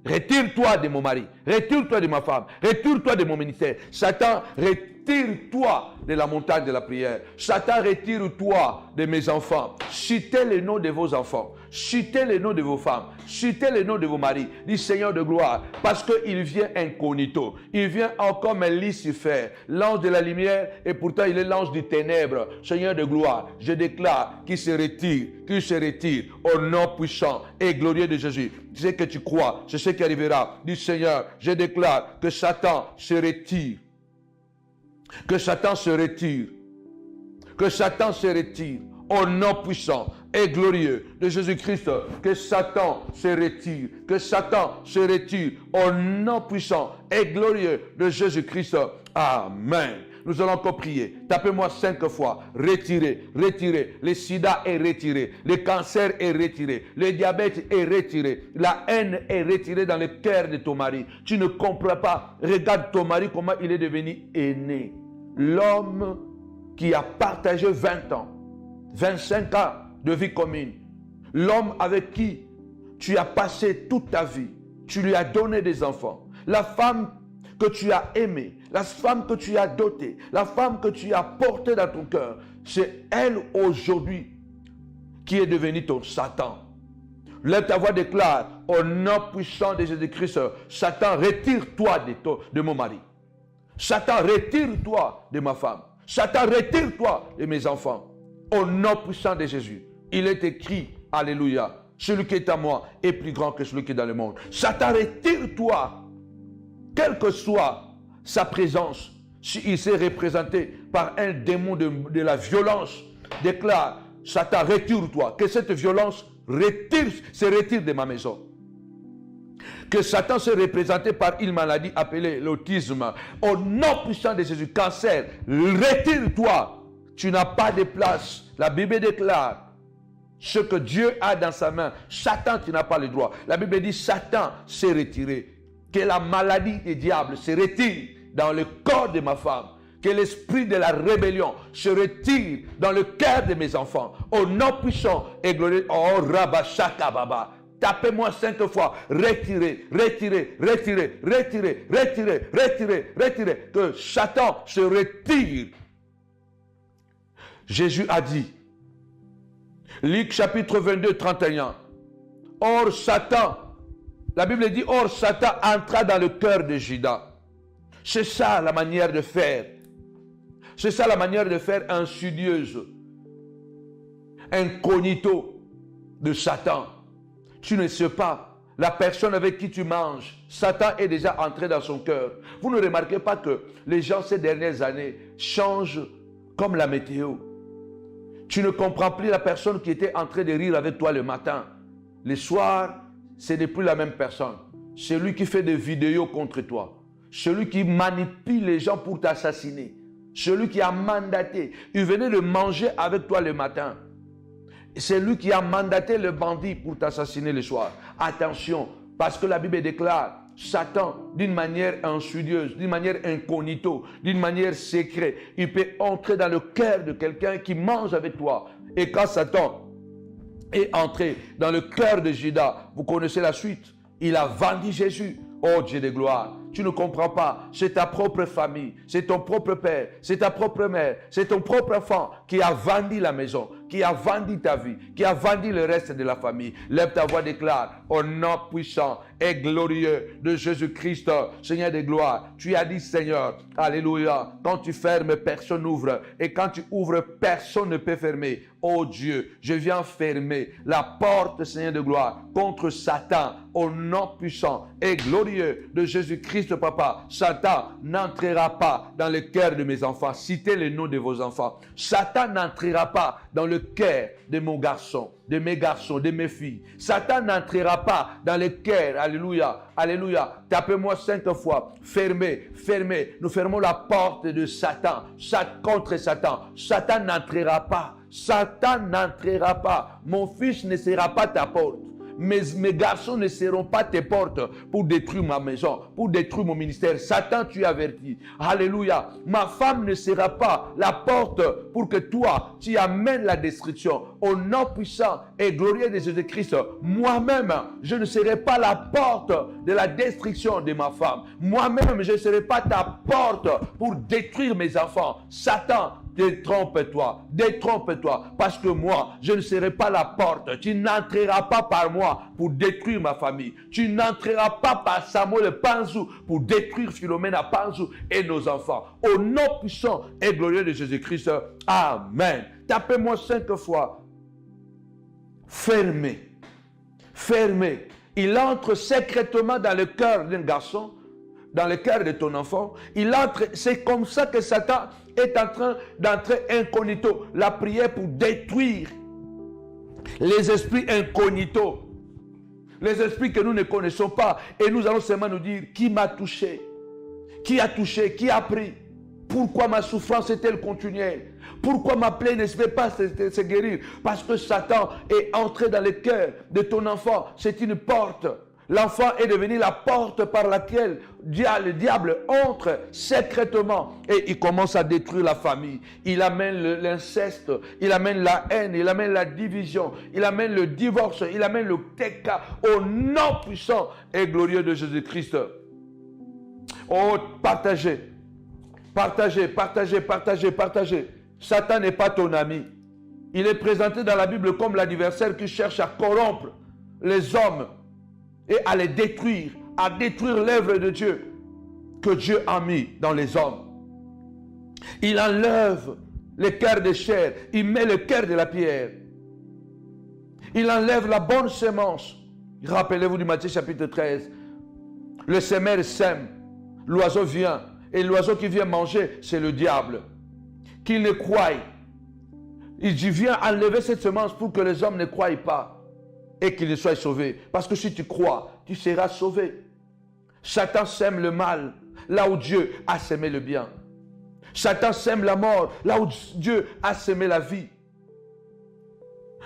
Retire-toi de mon mari, retire-toi de ma femme, retire-toi de mon ministère. Satan, retire-toi de la montagne de la prière. Satan, retire-toi de mes enfants. Citez le nom de vos enfants. Citez le nom de vos femmes. Citez le nom de vos maris. Dis Seigneur de gloire, parce qu'il vient incognito. Il vient encore comme un Lucifer, l'ange de la lumière, et pourtant il est l'ange du ténèbre. Seigneur de gloire, je déclare qu'il se retire, au nom puissant et glorieux de Jésus. C'est ce que tu crois, c'est ce qui arrivera. Dis Seigneur, je déclare que Satan se retire. Que Satan se retire. Que Satan se retire. Au nom puissant et glorieux de Jésus-Christ, que Satan se retire, que Satan se retire, au nom puissant et glorieux de Jésus-Christ. Amen. Nous allons encore prier. Tapez-moi 5 fois. Retirez, retirez. Le sida est retiré. Le cancer est retiré. Le diabète est retiré. La haine est retirée dans le cœur de ton mari. Tu ne comprends pas. Regarde ton mari, comment il est devenu aîné. L'homme qui a partagé 20 ans, 25 ans de vie commune. L'homme avec qui tu as passé toute ta vie. Tu lui as donné des enfants. La femme que tu as aimée, la femme que tu as dotée, la femme que tu as portée dans ton cœur, c'est elle aujourd'hui qui est devenue ton Satan. Lève ta voix, déclare, au nom puissant de Jésus-Christ, Satan, retire-toi de mon mari. Satan, retire-toi de ma femme. Satan, retire-toi de mes enfants. Au nom puissant de Jésus, il est écrit, alléluia, celui qui est à moi est plus grand que celui qui est dans le monde. Satan, retire-toi, quelle que soit sa présence, s'il s'est représenté par un démon de la violence, déclare, Satan, retire-toi, que cette violence se retire de ma maison. Que Satan se représenté par une maladie appelée l'autisme. Au nom puissant de Jésus, cancer, retire-toi. Tu n'as pas de place. La Bible déclare ce que Dieu a dans sa main. Satan, tu n'as pas le droit. La Bible dit Satan s'est retiré. Que la maladie des diables se retire dans le corps de ma femme. Que l'esprit de la rébellion se retire dans le cœur de mes enfants. Au nom puissant et glorieux. Oh, Rabashaka Baba. Tapez-moi 5 fois. Retirez, retirez, retirez, retirez, retirez, retirez, retirez. Que Satan se retire. Jésus a dit, Luc chapitre 22, 31, or Satan, la Bible dit, or Satan entra dans le cœur de Judas. C'est ça la manière de faire. C'est ça la manière de faire insidieuse, incognito de Satan. Tu ne sais pas, la personne avec qui tu manges, Satan est déjà entré dans son cœur. Vous ne remarquez pas que les gens ces dernières années changent comme la météo. Tu ne comprends plus la personne qui était en train de rire avec toi le matin. Le soir, ce n'est plus la même personne. Celui qui fait des vidéos contre toi. Celui qui manipule les gens pour t'assassiner. Celui qui a mandaté. Il venait de manger avec toi le matin. C'est lui qui a mandaté le bandit pour t'assassiner le soir. Attention, parce que la Bible déclare Satan, d'une manière insidieuse, d'une manière incognito, d'une manière secrète, il peut entrer dans le cœur de quelqu'un qui mange avec toi. Et quand Satan est entré dans le cœur de Judas. Vous connaissez la suite. Il a vendu Jésus. Oh Dieu de gloire, tu ne comprends pas, c'est ta propre famille, c'est ton propre père, c'est ta propre mère, c'est ton propre enfant qui a vendu la maison, qui a vendu ta vie, qui a vendu le reste de la famille. Lève ta voix, déclare, au nom puissant et glorieux de Jésus-Christ, Seigneur de gloire, tu as dit Seigneur, alléluia, quand tu fermes, personne n'ouvre, et quand tu ouvres, personne ne peut fermer. Oh Dieu, je viens fermer la porte, Seigneur de gloire, contre Satan, au nom puissant et glorieux de Jésus-Christ, Papa. Satan n'entrera pas dans le cœur de mes enfants. Citez le nom de vos enfants. Satan n'entrera pas dans le cœur de mon garçon, de mes garçons, de mes filles. Satan n'entrera pas dans le cœur. Alléluia, alléluia. Tapez-moi 5 fois. Fermez, fermez. Nous fermons la porte de Satan. Contre Satan. Satan n'entrera pas. Satan n'entrera pas. Mon fils ne sera pas ta porte. Mes garçons ne seront pas tes portes pour détruire ma maison, pour détruire mon ministère. Satan, tu es averti. Alléluia. Ma femme ne sera pas la porte pour que toi, tu amènes la destruction. Au nom puissant et glorieux de Jésus-Christ, moi-même, je ne serai pas la porte de la destruction de ma femme. Moi-même, je ne serai pas ta porte pour détruire mes enfants. Satan, détrompe-toi, détrompe-toi, parce que moi, je ne serai pas la porte. Tu n'entreras pas par moi pour détruire ma famille. Tu n'entreras pas par Samuel Panzou pour détruire Philomena Panzou et nos enfants. Au nom puissant et glorieux de Jésus-Christ, amen. Tapez-moi 5 fois. Fermez, fermez. Il entre secrètement dans le cœur d'un garçon, dans le cœur de ton enfant. Il entre, c'est comme ça que Satan est en train d'entrer incognito. La prière pour détruire les esprits incognito. Les esprits que nous ne connaissons pas. Et nous allons seulement nous dire, qui m'a touché? Qui a touché? Qui a pris? Pourquoi ma souffrance est-elle continuelle? Pourquoi ma plaie ne se fait pas se guérir? Parce que Satan est entré dans le cœur de ton enfant. C'est une porte. L'enfant est devenu la porte par laquelle le diable entre secrètement et il commence à détruire la famille. Il amène l'inceste, il amène la haine, il amène la division, il amène le divorce, il amène le teka au nom puissant et glorieux de Jésus-Christ. Oh, partagez, partagez, partagez, partagez, partagez. Satan n'est pas ton ami. Il est présenté dans la Bible comme l'adversaire qui cherche à corrompre les hommes et à les détruire, à détruire l'œuvre de Dieu que Dieu a mis dans les hommes. Il enlève le cœur de chair, il met le cœur de la pierre. Il enlève la bonne semence. Rappelez-vous du Matthieu chapitre 13. Le semeur sème, l'oiseau vient, et l'oiseau qui vient manger, c'est le diable. Qu'il ne croie. Il dit, viens enlever cette semence pour que les hommes ne croient pas et qu'ils ne soient sauvés. Parce que si tu crois, tu seras sauvé. Satan sème le mal là où Dieu a sémé le bien. Satan sème la mort là où Dieu a sémé la vie.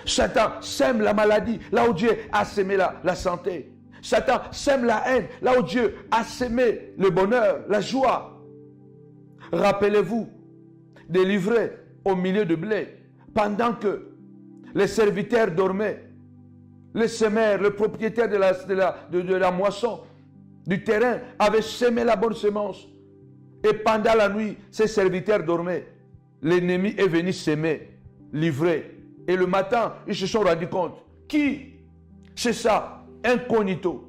Satan sème la maladie là où Dieu a sémé la santé. Satan sème la haine là où Dieu a sémé le bonheur, la joie. Rappelez-vous, délivré au milieu de blé, pendant que les serviteurs dormaient, le semeur, le propriétaire de la moisson, du terrain, avait semé la bonne semence. Et pendant la nuit, ses serviteurs dormaient. L'ennemi est venu s'aimer, livrer. Et le matin, ils se sont rendus compte. Qui? C'est ça, incognito.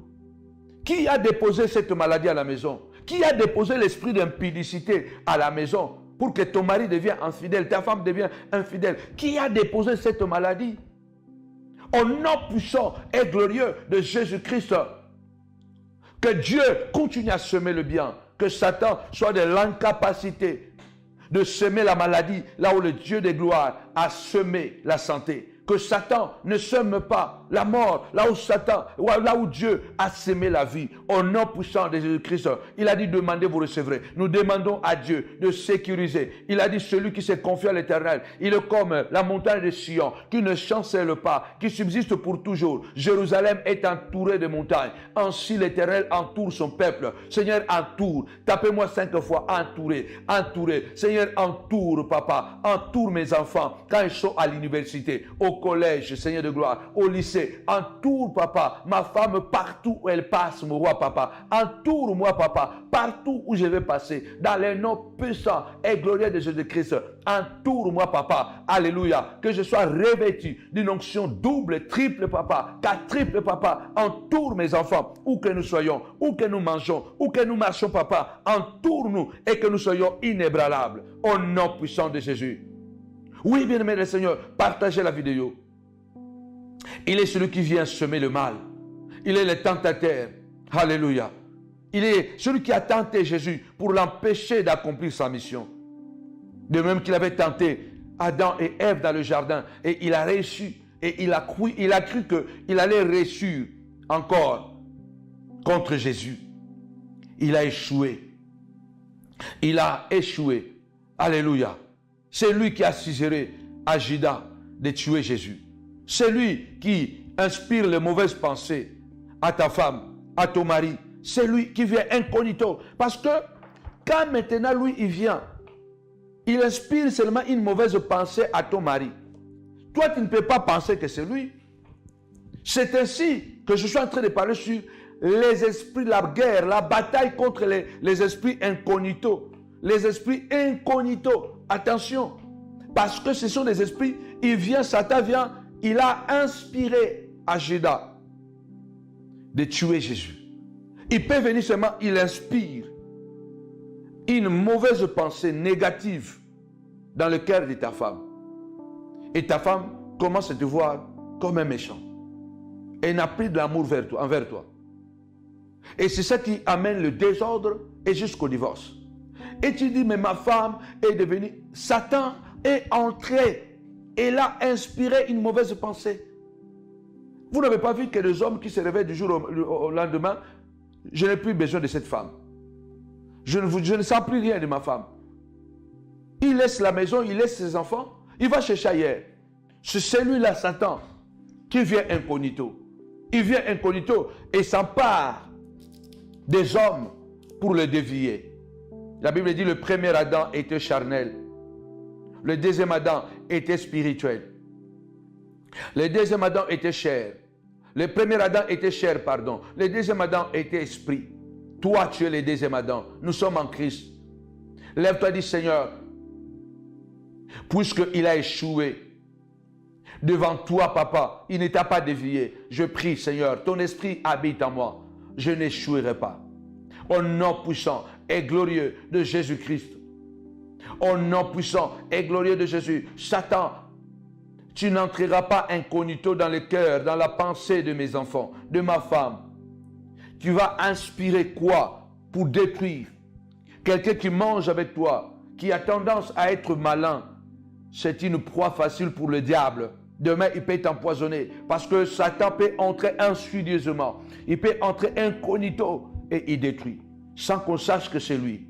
Qui a déposé cette maladie à la maison? Qui a déposé l'esprit d'impudicité à la maison pour que ton mari devienne infidèle, ta femme devienne infidèle? Qui a déposé cette maladie? Au nom puissant et glorieux de Jésus-Christ, que Dieu continue à semer le bien, que Satan soit de l'incapacité de semer la maladie là où le Dieu de gloire a semé la santé. Que Satan ne sème pas la mort, là où Satan, là où Dieu a sémé la vie, au nom puissant de Jésus-Christ, il a dit demandez, vous recevrez. Nous demandons à Dieu de sécuriser. Il a dit celui qui se confie à l'Éternel, il est comme la montagne de Sion, qui ne chancelle pas, qui subsiste pour toujours. Jérusalem est entourée de montagnes. Ainsi l'Éternel entoure son peuple. Seigneur, entoure. Tapez-moi 5 fois, entouré, entouré. Seigneur, entoure, papa, entoure mes enfants quand ils sont à l'université, au collège, Seigneur de gloire, au lycée. Entoure, papa, ma femme partout où elle passe, mon roi, papa. Entoure-moi, papa, partout où je vais passer, dans les noms puissants et glorieux de Jésus-Christ. Entoure-moi, papa. Alléluia. Que je sois revêtu d'une onction double, triple, papa, quadruple, papa. Entoure mes enfants, où que nous soyons, où que nous mangeons, où que nous marchons, papa. Entoure-nous et que nous soyons inébranlables. Au nom puissant de Jésus. Oui, bien-aimé le Seigneur, partagez la vidéo. Il est celui qui vient semer le mal. Il est le tentateur. Alléluia. Il est celui qui a tenté Jésus pour l'empêcher d'accomplir sa mission. De même qu'il avait tenté Adam et Ève dans le jardin. Et il a réussi. Et il a cru qu'il allait réussir encore contre Jésus. Il a échoué. Il a échoué. Alléluia. C'est lui qui a suggéré à Judas de tuer Jésus. C'est lui qui inspire les mauvaises pensées à ta femme, à ton mari. C'est lui qui vient incognito. Parce que quand maintenant lui il vient, il inspire seulement une mauvaise pensée à ton mari. Toi tu ne peux pas penser que c'est lui. C'est ainsi que je suis en train de parler sur les esprits, la guerre, la bataille contre les esprits incognito. Les esprits incognito. Attention. Parce que ce sont des esprits, Satan vient, il a inspiré à Judas de tuer Jésus. Il peut venir seulement, il inspire une mauvaise pensée négative dans le cœur de ta femme. Et ta femme commence à te voir comme un méchant. Elle n'a plus d'amour envers toi. Et c'est ça qui amène le désordre et jusqu'au divorce. Et tu dis, mais ma femme est devenue... Satan est entré et l'a inspiré une mauvaise pensée. Vous n'avez pas vu que les hommes qui se réveillent du jour au lendemain, je n'ai plus besoin de cette femme. Je ne sens plus rien de ma femme. Il laisse la maison, il laisse ses enfants, il va chercher ailleurs. C'est celui-là, Satan, qui vient incognito. Il vient incognito et s'empare des hommes pour le dévier. La Bible dit le premier Adam était charnel. Le deuxième Adam était spirituel. Le deuxième Adam était chair. Le premier Adam était chair, pardon. Le deuxième Adam était esprit. Toi, tu es le deuxième Adam. Nous sommes en Christ. Lève-toi et dis, Seigneur, puisqu'il a échoué devant toi, papa, il ne t'a pas dévié. Je prie, Seigneur, ton esprit habite en moi. Je n'échouerai pas. Au nom puissant et glorieux de Jésus-Christ. Au nom puissant et glorieux de Jésus. Satan, tu n'entreras pas incognito dans le cœur, dans la pensée de mes enfants, de ma femme. Tu vas inspirer quoi pour détruire? Quelqu'un qui mange avec toi, qui a tendance à être malin, c'est une proie facile pour le diable. Demain, il peut t'empoisonner parce que Satan peut entrer insidieusement. Il peut entrer incognito et il détruit, sans qu'on sache que c'est lui.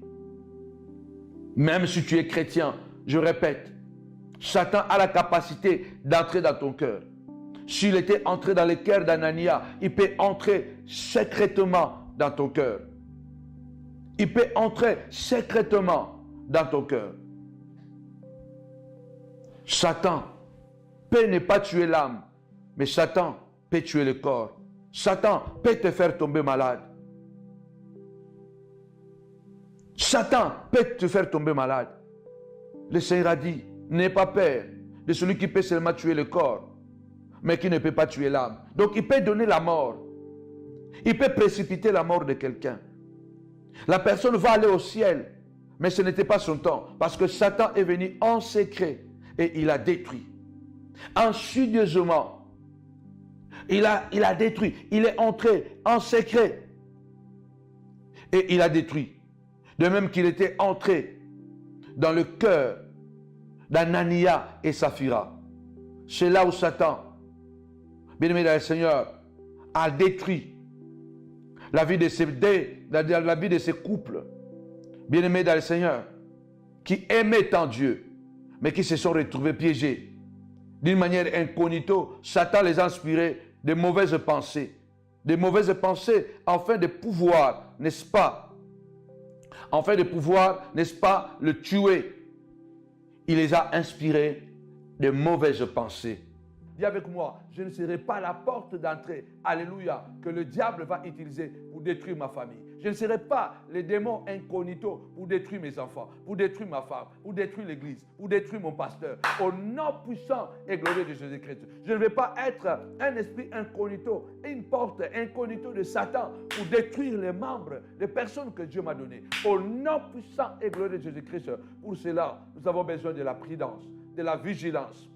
Même si tu es chrétien, je répète, Satan a la capacité d'entrer dans ton cœur. S'il était entré dans le cœur d'Anania, il peut entrer secrètement dans ton cœur. Il peut entrer secrètement dans ton cœur. Satan peut ne pas tuer l'âme, mais Satan peut tuer le corps. Satan peut te faire tomber malade. Satan peut te faire tomber malade. Le Seigneur a dit, n'aie pas peur de celui qui peut seulement tuer le corps, mais qui ne peut pas tuer l'âme. Donc il peut donner la mort. Il peut précipiter la mort de quelqu'un. La personne va aller au ciel, mais ce n'était pas son temps, parce que Satan est venu en secret et il a détruit. Insidieusement, il a détruit. Il est entré en secret et il a détruit. De même qu'il était entré dans le cœur d'Anania et Saphira. C'est là où Satan bien-aimé dans le Seigneur, a détruit la vie de ces couples, bien-aimés dans le Seigneur, qui aimaient tant Dieu, mais qui se sont retrouvés piégés. D'une manière incognito, Satan les a inspirés de mauvaises pensées afin de pouvoir, n'est-ce pas, le tuer. Il les a inspirés de mauvaises pensées. Dis avec moi, je ne serai pas la porte d'entrée, alléluia, que le diable va utiliser pour détruire ma famille. Je ne serai pas les démons incognito pour détruire mes enfants, pour détruire ma femme, pour détruire l'église, pour détruire mon pasteur. Au nom puissant et glorieux de Jésus-Christ. Je ne vais pas être un esprit incognito, une porte incognito de Satan pour détruire les membres, les personnes que Dieu m'a données. Au nom puissant et glorieux de Jésus-Christ. Pour cela, nous avons besoin de la prudence, de la vigilance,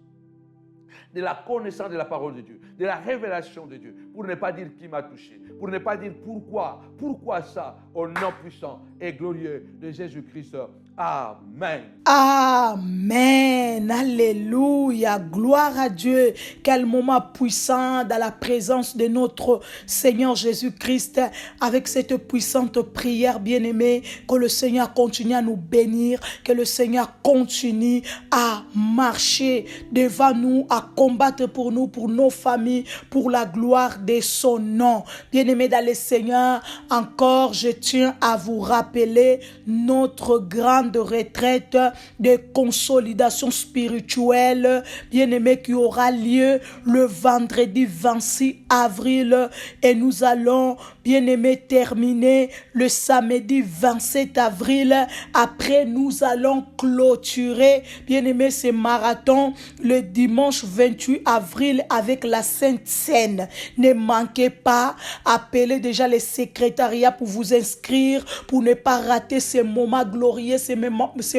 de la connaissance de la parole de Dieu, de la révélation de Dieu, pour ne pas dire qui m'a touché, pour ne pas dire pourquoi ça, au nom puissant et glorieux de Jésus-Christ. Amen. Amen. Alléluia. Gloire à Dieu. Quel moment puissant dans la présence de notre Seigneur Jésus-Christ. Avec cette puissante prière, bien-aimée, que le Seigneur continue à nous bénir, que le Seigneur continue à marcher devant nous, à combattre pour nous, pour nos familles, pour la gloire de son nom. Bien-aimés dans le Seigneur, encore je tiens à vous rappeler notre grande retraite de consolidation spirituelle, bien-aimé, qui aura lieu le vendredi 26 avril et nous allons, bien-aimé, terminer le samedi 27 avril. Après, nous allons clôturer, bien-aimé, ce marathon le dimanche 28 avril avec la Sainte Seine. Ne manquez pas, appelez déjà les secrétariats pour vous inscrire, pour ne pas rater ces moments glorieux, ces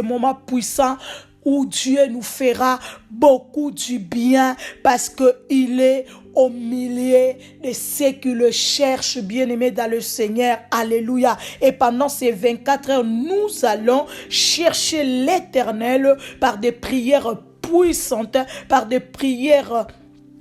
moments puissants où Dieu nous fera beaucoup du bien parce qu'il est au milieu de ceux qui le cherchent, bien-aimés dans le Seigneur. Alléluia. Et pendant ces 24 heures, nous allons chercher l'Éternel par des prières puissantes, par des prières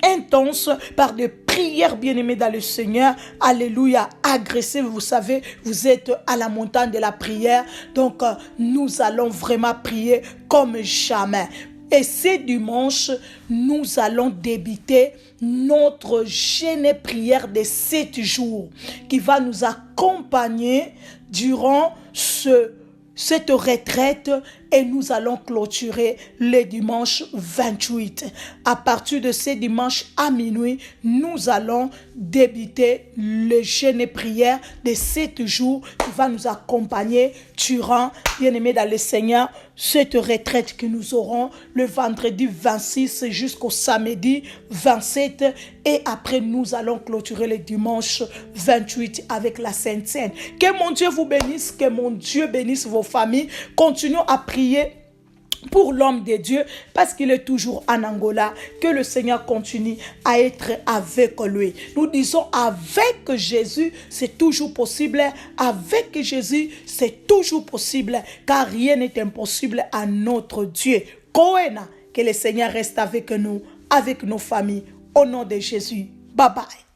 intenses, par des prières, bien-aimées dans le Seigneur. Alléluia. Agressez, vous savez, vous êtes à la montagne de la prière. Donc, nous allons vraiment prier comme jamais. Et ce dimanche, nous allons débuter notre jeûne et prière de 7 jours qui va nous accompagner durant cette retraite et nous allons clôturer le dimanche 28. À partir de ce dimanche à minuit, nous allons débuter le jeûne et prière de 7 jours qui va nous accompagner durant, bien-aimés dans le Seigneur, cette retraite que nous aurons le vendredi 26 jusqu'au samedi 27 et après nous allons clôturer le dimanche 28 avec la Sainte Seine. Que mon Dieu vous bénisse, que mon Dieu bénisse vos familles. Continuons à prier pour l'homme de Dieu parce qu'il est toujours en Angola. Que le Seigneur continue à être avec lui. Nous disons avec Jésus c'est toujours possible. Avec Jésus c'est toujours possible car rien n'est impossible à notre Dieu. Koena, que le Seigneur reste avec nous, avec nos familles. Au nom de Jésus. Bye bye.